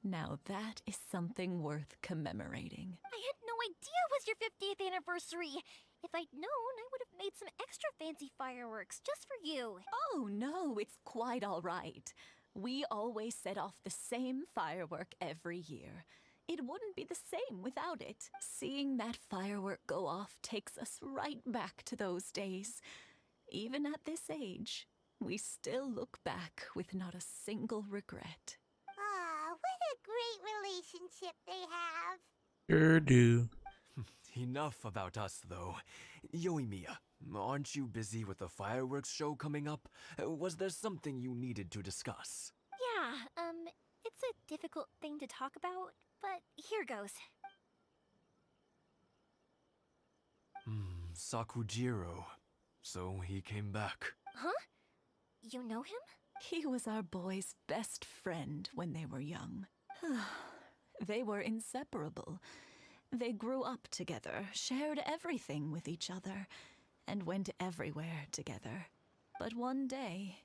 Now that is something worth commemorating. I had no idea it was your 50th anniversary. If I'd known, I would have made some extra fancy fireworks just for you. Oh no, it's quite all right. We always set off the same firework every year. It wouldn't be the same without it. Seeing that firework go off takes us right back to those days. Even at this age, we still look back with not a single regret. Aw, what a great relationship they have. Sure do. Enough about us, though. Yoimiya, aren't you busy with the fireworks show coming up? Was there something you needed to discuss? Yeah, it's a difficult thing to talk about, but here goes. Sakujiro. So he came back. Huh? You know him? He was our boy's best friend when they were young. They were inseparable. They grew up together, shared everything with each other, and went everywhere together. But one day,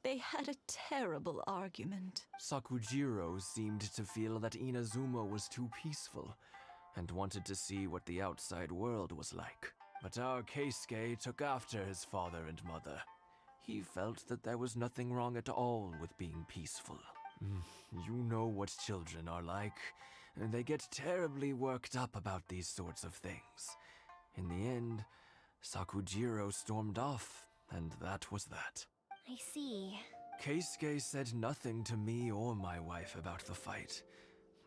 they had a terrible argument. Sakujiro seemed to feel that Inazuma was too peaceful, and wanted to see what the outside world was like. But our Keisuke took after his father and mother. He felt that there was nothing wrong at all with being peaceful. You know what children are like. They get terribly worked up about these sorts of things. In the end, Sakujiro stormed off, and that was that. I see. Keisuke said nothing to me or my wife about the fight.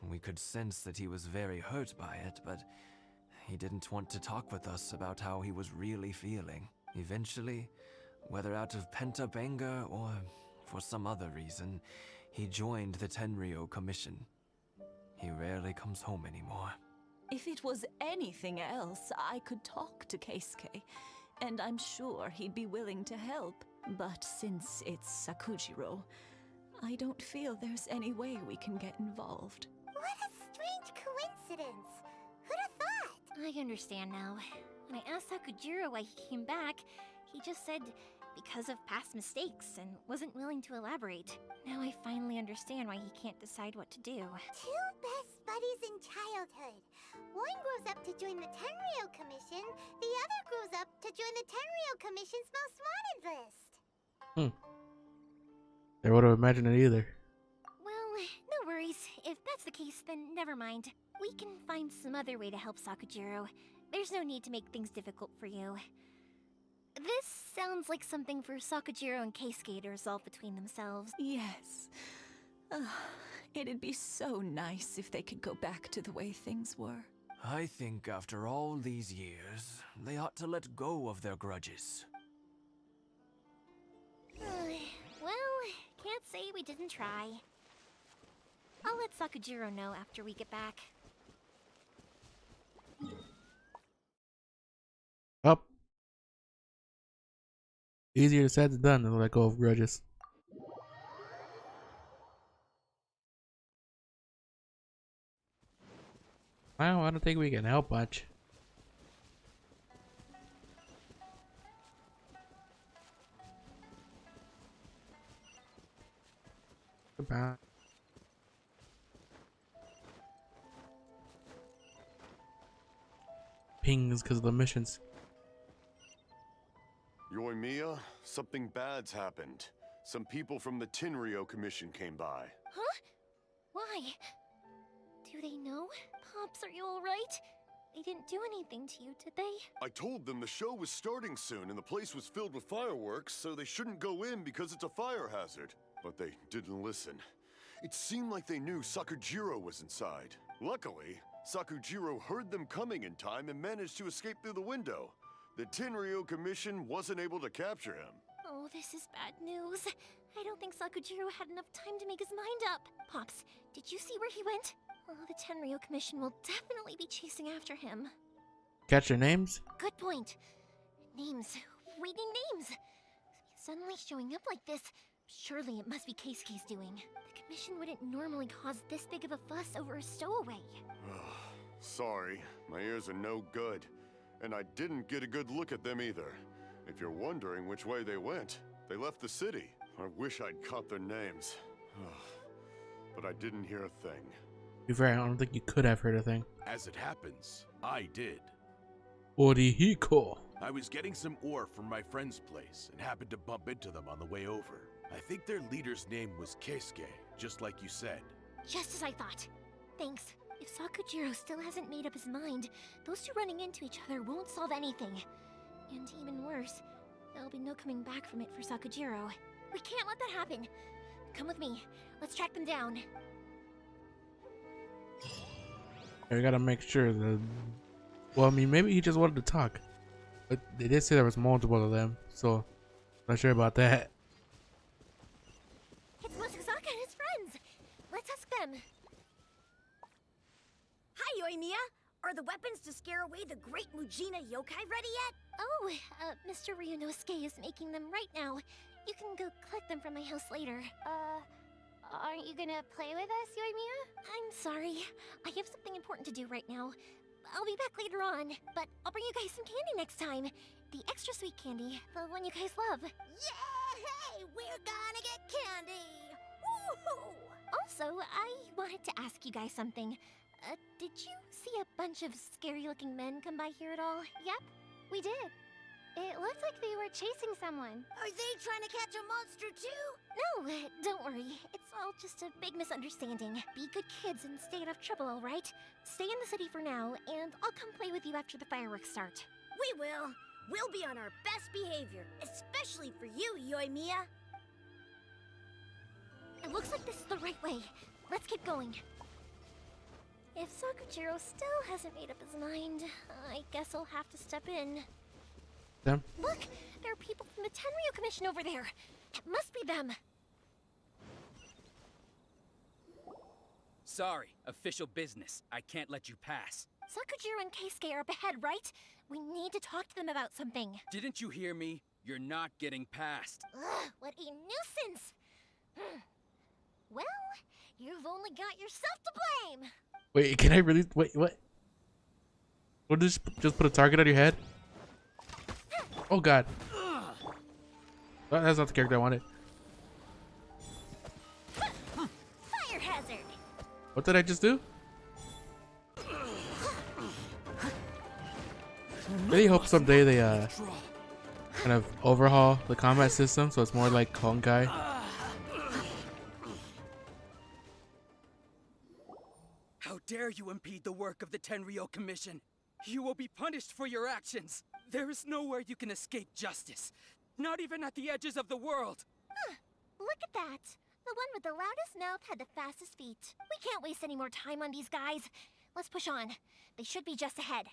We could sense that he was very hurt by it, but he didn't want to talk with us about how he was really feeling. Eventually, whether out of pent-up anger or for some other reason, he joined the Tenryou Commission. He rarely comes home anymore. If it was anything else, I could talk to Keisuke, and I'm sure he'd be willing to help. But since it's Sakujiro, I don't feel there's any way we can get involved. What a strange coincidence. Who'd have thought? I understand now. When I asked Sakujiro why he came back, he just said because of past mistakes and wasn't willing to elaborate. Now I finally understand why he can't decide what to do. Two best buddies in childhood. One grows up to join the Tenryou Commission, the other grows up to join the Tenryou Commission's most wanted list. I would have imagined it either. Well, no worries. If that's the case, then never mind. We can find some other way to help Sakujiro. There's no need to make things difficult for you. This sounds like something for Sakujiro and Keisuke to resolve between themselves. Yes. It'd be so nice if they could go back to the way things were. I think after all these years, they ought to let go of their grudges. Well, can't say we didn't try. I'll let Sakujiro know after we get back. Up. Easier said than done to let go of grudges. Well, I don't think we can help much. Goodbye. Pings because of the missions. Yoimiya, something bad's happened. Some people from the Tenryou Commission came by. Huh? Why? Do they know? Pops, are you alright? They didn't do anything to you, did they? I told them the show was starting soon and the place was filled with fireworks, so they shouldn't go in because it's a fire hazard. But they didn't listen. It seemed like they knew Sakujiro was inside. Luckily, Sakujiro heard them coming in time and managed to escape through the window. The Tenryou Commission wasn't able to capture him. Oh, this is bad news. I don't think Sakujiro had enough time to make his mind up. Pops, did you see where he went? Oh, the Tenryou Commission will definitely be chasing after him. Catch their names? Good point. Names. Reading names. Suddenly showing up like this. Surely it must be Keisuke's doing. The Commission wouldn't normally cause this big of a fuss over a stowaway. Sorry, my ears are no good. And I didn't get a good look at them either. If you're wondering which way they went, they left the city. I wish I'd caught their names. But I didn't hear a thing. To be fair, I don't think you could have heard a thing. As it happens, I did. Orihiko. I was getting some ore from my friend's place and happened to bump into them on the way over. I think their leader's name was Keisuke, just like you said. Just as I thought. Thanks. If Sakujiro still hasn't made up his mind, those two running into each other won't solve anything. And even worse, there'll be no coming back from it for Sakujiro. We can't let that happen. Come with me. Let's track them down. I gotta make sure that... Well, I mean, maybe he just wanted to talk. But they did say there was multiple of them, so... Not sure about that. It's Mochizaka and his friends! Let's ask them. Hi, Yoimiya! Are the weapons to scare away the great Mujina yokai ready yet? Oh, Mr. Ryunosuke is making them right now. You can go collect them from my house later. Aren't you gonna play with us, Yoimiya? I'm sorry. I have something important to do right now. I'll be back later on, but I'll bring you guys some candy next time. The extra sweet candy, the one you guys love. Yay! We're gonna get candy! Woohoo! Also, I wanted to ask you guys something. Did you see a bunch of scary-looking men come by here at all? Yep, we did. It looked like they were chasing someone. Are they trying to catch a monster too? No, don't worry. It's all just a big misunderstanding. Be good kids and stay out of trouble, all right? Stay in the city for now, and I'll come play with you after the fireworks start. We will. We'll be on our best behavior, especially for you, Yoimiya. It looks like this is the right way. Let's keep going. If Sakujiro still hasn't made up his mind, I guess I'll have to step in. Them? Look! There are people from the Tenryou Commission over there! It must be them! Sorry, official business. I can't let you pass. Sakujiro and Keisuke are up ahead, right? We need to talk to them about something. Didn't you hear me? You're not getting past. Ugh, what a nuisance! Well, you've only got yourself to blame! Wait, can I really... Wait, what? What, just put a target on your head? Oh god. That's not the character I wanted. Fire hazard! What did I just do? Really hope someday they kind of overhaul the combat system so it's more like Honkai. How dare you impede the work of the Tenryou Commission? You will be punished for your actions. There is nowhere you can escape justice. Not even at the edges of the world. Look at that. The one with the loudest mouth had the fastest feet. We can't waste any more time on these guys. Let's push on. They should be just ahead.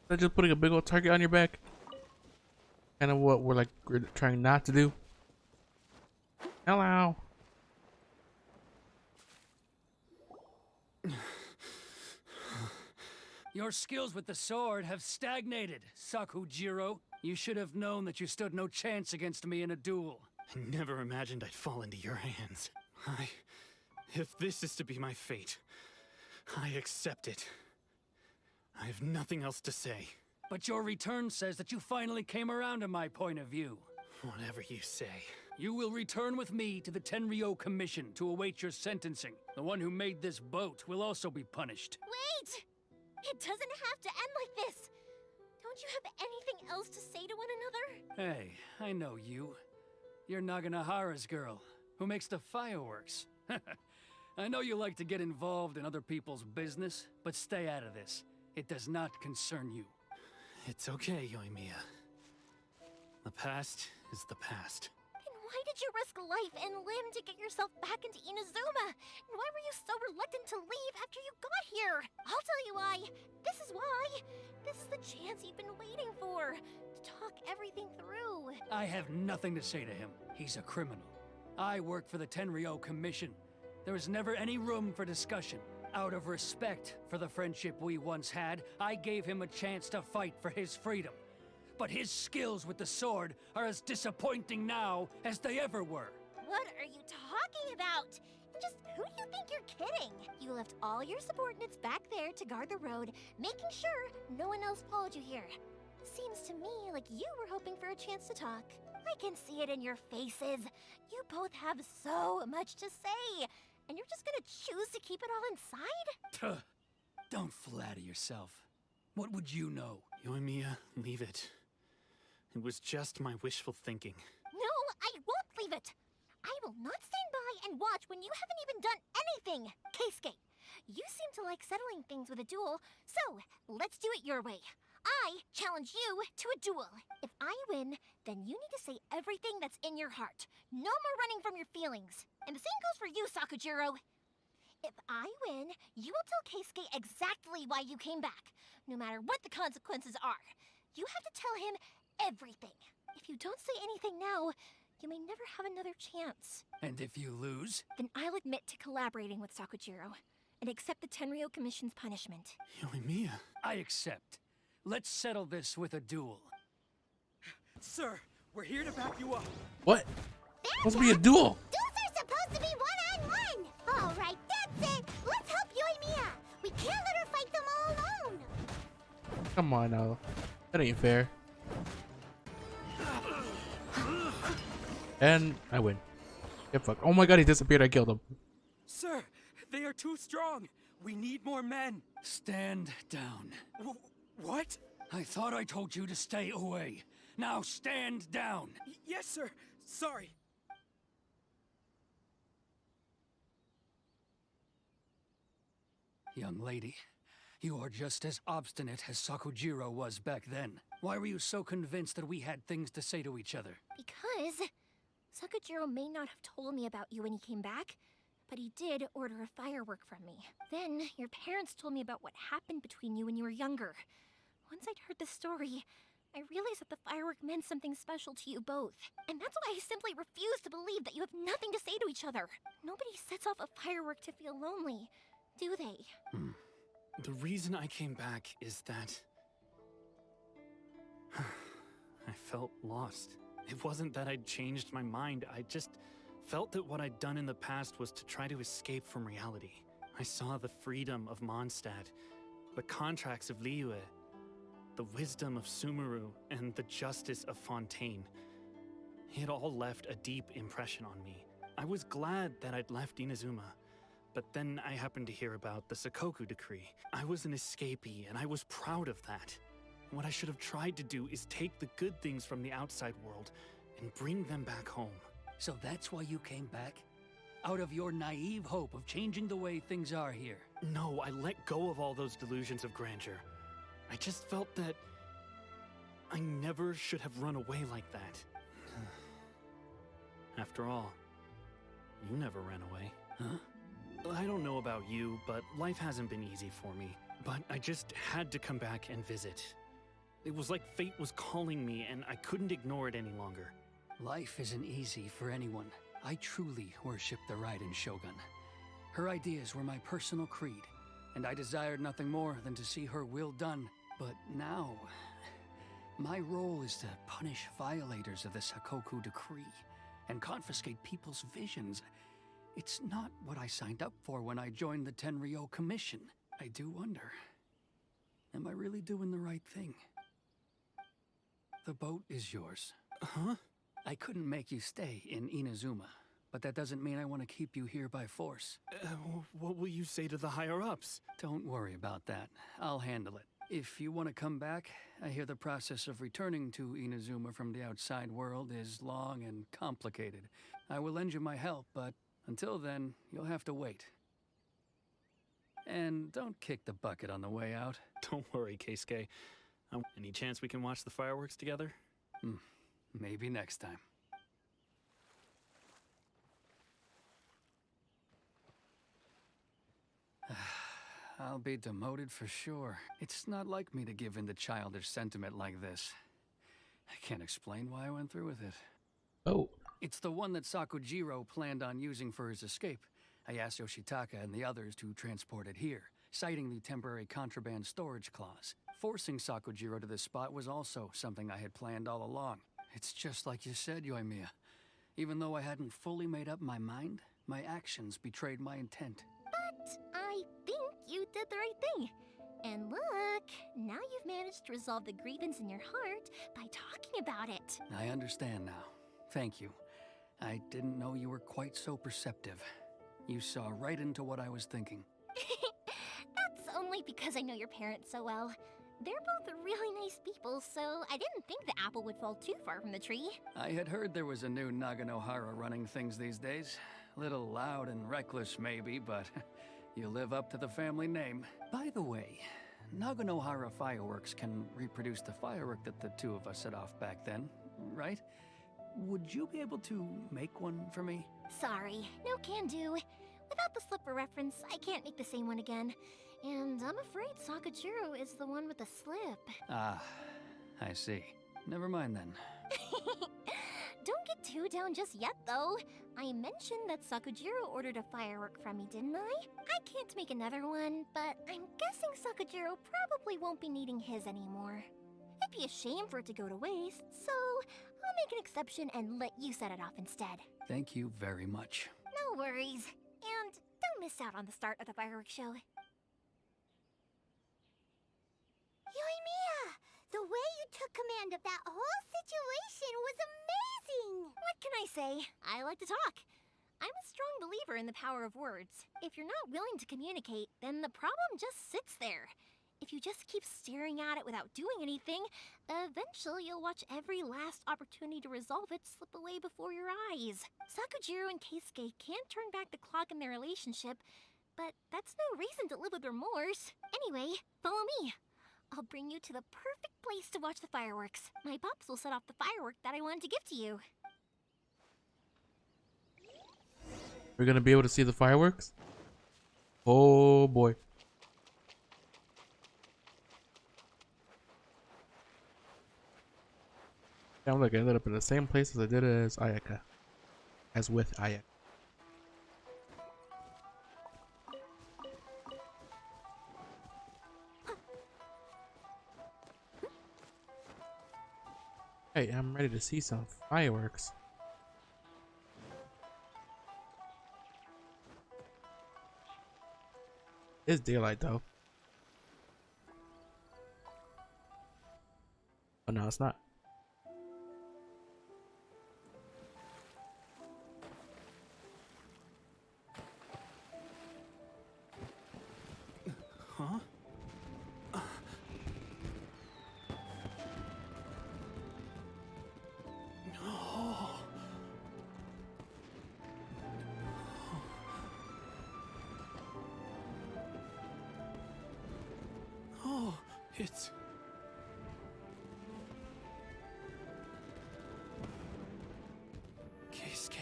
They're just putting a big old target on your back. Kind of what we're trying not to do. Hello. Your skills with the sword have stagnated, Sakujiro. You should have known that you stood no chance against me in a duel. I never imagined I'd fall into your hands. If this is to be my fate, I accept it. I have nothing else to say. But your return says that you finally came around to my point of view. Whatever you say. You will return with me to the Tenryou Commission to await your sentencing. The one who made this boat will also be punished. Wait! It doesn't have to end like this! Don't you have anything else to say to one another? Hey, I know you. You're Naganahara's girl, who makes the fireworks. I know you like to get involved in other people's business, but stay out of this. It does not concern you. It's okay, Yoimiya. The past is the past. Then Why did you risk life and limb to get yourself back into Inazuma? And why were you so reluctant to leave after you got here? I'll tell you why. This is why. This is the chance you've been waiting for. To talk everything through. I have nothing to say to him. He's a criminal. I work for the Tenryou Commission. There was never any room for discussion. Out of respect for the friendship we once had, I gave him a chance to fight for his freedom. But his skills with the sword are as disappointing now as they ever were. What are you talking about? Just who do you think you're kidding? You left all your subordinates back there to guard the road, making sure no one else followed you here. Seems to me like you were hoping for a chance to talk. I can see it in your faces. You both have so much to say, and you're just gonna choose to keep it all inside? Tuh. Don't flatter yourself. What would you know? Yoimiya, leave it. It was just my wishful thinking. No, I won't leave it. I will not stand by and watch when you haven't even done anything. Keisuke, you seem to like settling things with a duel, so let's do it your way. I challenge you to a duel. If I win, then you need to say everything that's in your heart. No more running from your feelings. And the same goes for you, Sakujiro. If I win, you will tell Keisuke exactly why you came back, no matter what the consequences are. You have to tell him everything. If you don't say anything now, you may never have another chance. And if you lose? Then I'll admit to collaborating with Sakujiro and accept the Tenryou Commission's punishment. Yoimiya. I accept. Let's settle this with a duel. Sir, we're here to back you up. What? Supposed to be a duel. Duels are supposed to be one-on-one. All right, that's it. Let's help Yoimiya. We can't let her fight them all alone. Come on now. That ain't fair. And I win. Get fucked. Oh my god, he disappeared. I killed him. Sir, they are too strong. We need more men. Stand down. What? I thought I told you to stay away. Now stand down. Yes, sir. Sorry. Young lady, you are just as obstinate as Sakujiro was back then. Why were you so convinced that we had things to say to each other? Because Sakujiro may not have told me about you when he came back, but he did order a firework from me. Then your parents told me about what happened between you when you were younger. Once I'd heard the story, I realized that the firework meant something special to you both. And that's why I simply refuse to believe that you have nothing to say to each other. Nobody sets off a firework to feel lonely, do they? The reason I came back is that I felt lost. It wasn't that I'd changed my mind, I just felt that what I'd done in the past was to try to escape from reality. I saw the freedom of Mondstadt, the contracts of Liyue, the wisdom of Sumeru, and the justice of Fontaine. It all left a deep impression on me. I was glad that I'd left Inazuma, but then I happened to hear about the Sakoku decree. I was an escapee, and I was proud of that. What I should have tried to do is take the good things from the outside world and bring them back home. So that's why you came back? Out of your naive hope of changing the way things are here? No, I let go of all those delusions of grandeur. I just felt that I never should have run away like that. After all, you never ran away. Huh? I don't know about you, but life hasn't been easy for me. But I just had to come back and visit. It was like fate was calling me, and I couldn't ignore it any longer. Life isn't easy for anyone. I truly worship the Raiden Shogun. Her ideas were my personal creed, and I desired nothing more than to see her will done. But now, my role is to punish violators of the Sakoku decree and confiscate people's visions. It's not what I signed up for when I joined the Tenryou Commission. I do wonder, am I really doing the right thing? The boat is yours. Huh? I couldn't make you stay in Inazuma, but that doesn't mean I want to keep you here by force. What will you say to the higher-ups? Don't worry about that. I'll handle it. If you want to come back, I hear the process of returning to Inazuma from the outside world is long and complicated. I will lend you my help, but until then, you'll have to wait. And don't kick the bucket on the way out. Don't worry, Keisuke. Any chance we can watch the fireworks together? Maybe next time. I'll be demoted for sure. It's not like me to give in to childish sentiment like this. I can't explain why I went through with it. Oh. It's the one that Sakujiro planned on using for his escape. I asked Yoshitaka and the others to transport it here, citing the temporary contraband storage clause. Forcing Sakujiro to this spot was also something I had planned all along. It's just like you said, Yoimiya. Even though I hadn't fully made up my mind, my actions betrayed my intent. But I think you did the right thing. And look, now you've managed to resolve the grievance in your heart by talking about it. I understand now. Thank you. I didn't know you were quite so perceptive. You saw right into what I was thinking. That's only because I know your parents so well. They're both really nice people, so I didn't think the apple would fall too far from the tree. I had heard there was a new Naganohara running things these days. Little loud and reckless maybe, but you live up to the family name. By the way, Naganohara fireworks can reproduce the firework that the two of us set off back then, right? Would you be able to make one for me? Sorry, no can do. Without the slipper reference, I can't make the same one again. And I'm afraid Sakujiro is the one with the slip. Ah, I see. Never mind then. Don't get too down just yet, though. I mentioned that Sakujiro ordered a firework from me, didn't I? I can't make another one, but I'm guessing Sakujiro probably won't be needing his anymore. It'd be a shame for it to go to waste, so I'll make an exception and let you set it off instead. Thank you very much. No worries. And don't miss out on the start of the fireworks show. Yoimiya, the way you took command of that whole situation was amazing! What can I say? I like to talk. I'm a strong believer in the power of words. If you're not willing to communicate, then the problem just sits there. If you just keep staring at it without doing anything, eventually you'll watch every last opportunity to resolve it slip away before your eyes. Sakujiro and Keisuke can't turn back the clock in their relationship, but that's no reason to live with remorse. Anyway, follow me. I'll bring you to the perfect place to watch the fireworks. My pops will set off the firework that I wanted to give to you. We're gonna be able to see the fireworks? Oh boy. Yeah, look, I lit up in the same place as I did as Ayaka. As with Ayaka. Hey, I'm ready to see some fireworks. It's daylight though. Oh no, it's not. Huh? Oh, it's... Keisuke.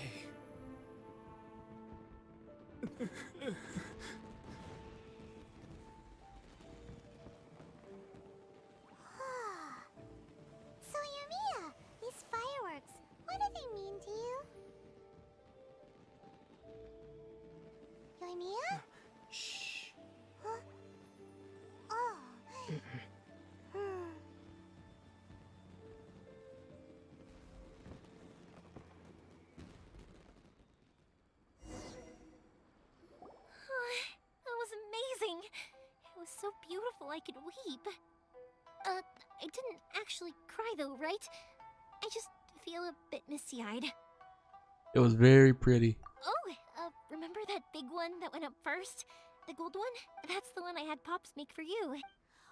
So, Yoimiya, these fireworks, what do they mean to you? Yoimiya? Shh. Huh? Oh. That was amazing. It was so beautiful I could weep. I didn't actually cry though, right? I just feel a bit misty-eyed. It was very pretty. Oh, remember that big one that went up first? The gold one? That's the one I had Pops make for you.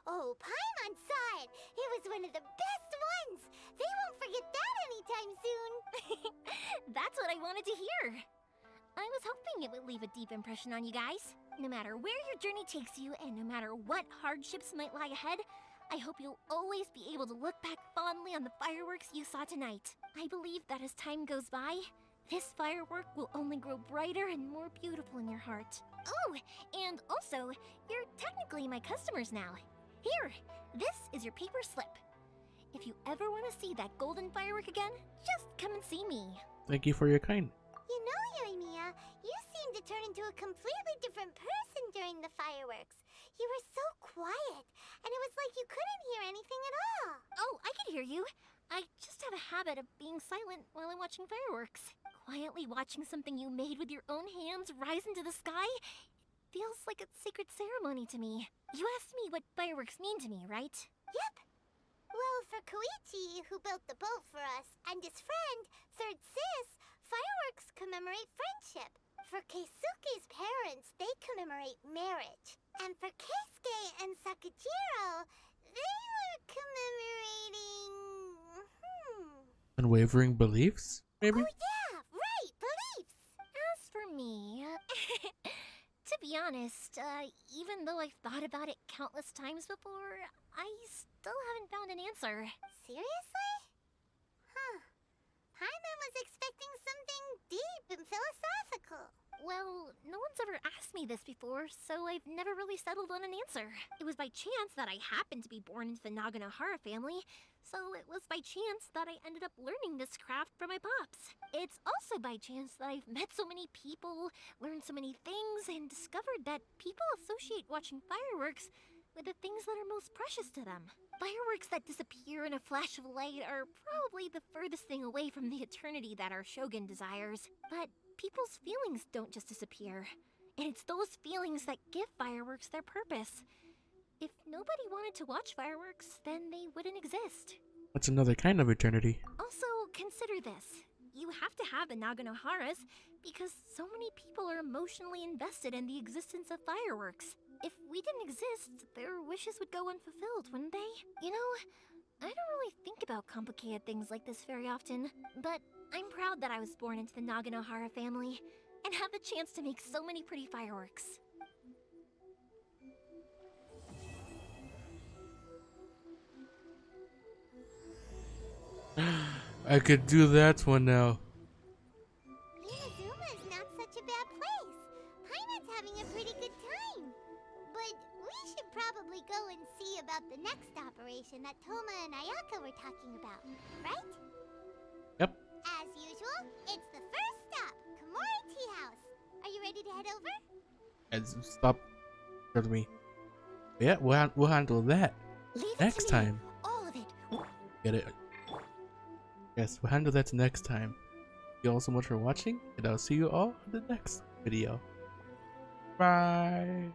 Oh, Paimon saw it! It was one of the best ones! They won't forget that anytime soon! That's what I wanted to hear. I was hoping it would leave a deep impression on you guys. No matter where your journey takes you, and no matter what hardships might lie ahead, I hope you'll always be able to look back fondly on the fireworks you saw tonight. I believe that as time goes by, This firework will only grow brighter and more beautiful in your heart. Oh, and also, you're technically my customers now. Here, this is your paper slip. If you ever want to see that golden firework again, just come and see me. Thank you for your kind. You know, Yoimiya, you seemed to turn into a completely different person during the fireworks. You were so quiet, and it was like you couldn't hear anything at all. Oh, I can hear you. I just have a habit of being silent while I'm watching fireworks. Quietly watching something you made with your own hands rise into the sky feels like a sacred ceremony to me. You asked me what fireworks mean to me, right? Yep. Well, for Koichi, who built the boat for us, and his friend, Third Sis, fireworks commemorate friendship. For Keisuke's parents, they commemorate marriage. And for Keisuke and Sakajiro, they were commemorating... Unwavering beliefs, maybe? Oh yeah, right, beliefs! As for me, to be honest, even though I've thought about it countless times before, I still haven't found an answer. Seriously? Huh. Paimon was expecting something deep and philosophical. Well, no one's ever asked me this before, so I've never really settled on an answer. It was by chance that I happened to be born into the Naganohara family, so it was by chance that I ended up learning this craft from my pops. It's also by chance that I've met so many people, learned so many things, and discovered that people associate watching fireworks with the things that are most precious to them. Fireworks that disappear in a flash of light are probably the furthest thing away from the eternity that our shogun desires. But people's feelings don't just disappear. And it's those feelings that give fireworks their purpose. If nobody wanted to watch fireworks, then they wouldn't exist. That's another kind of eternity. Also, consider this. You have to have the Naganoharas because so many people are emotionally invested in the existence of fireworks. If we didn't exist, their wishes would go unfulfilled, wouldn't they? You know, I don't really think about complicated things like this very often, but I'm proud that I was born into the Naganohara family and have the chance to make so many pretty fireworks. I could do that one now. Inazuma is not such a bad place. Paimon's having a pretty good time. But we should probably go and see about the next operation that Toma and Ayaka were talking about, right? Yep. As usual, it's the first stop, Komori Tea House. Are you ready to head over? And stop with me. Yeah, we'll handle that next time. All of it. Get it? Yes, we'll handle that next time. Thank you all so much for watching, and I'll see you all in the next video. Bye.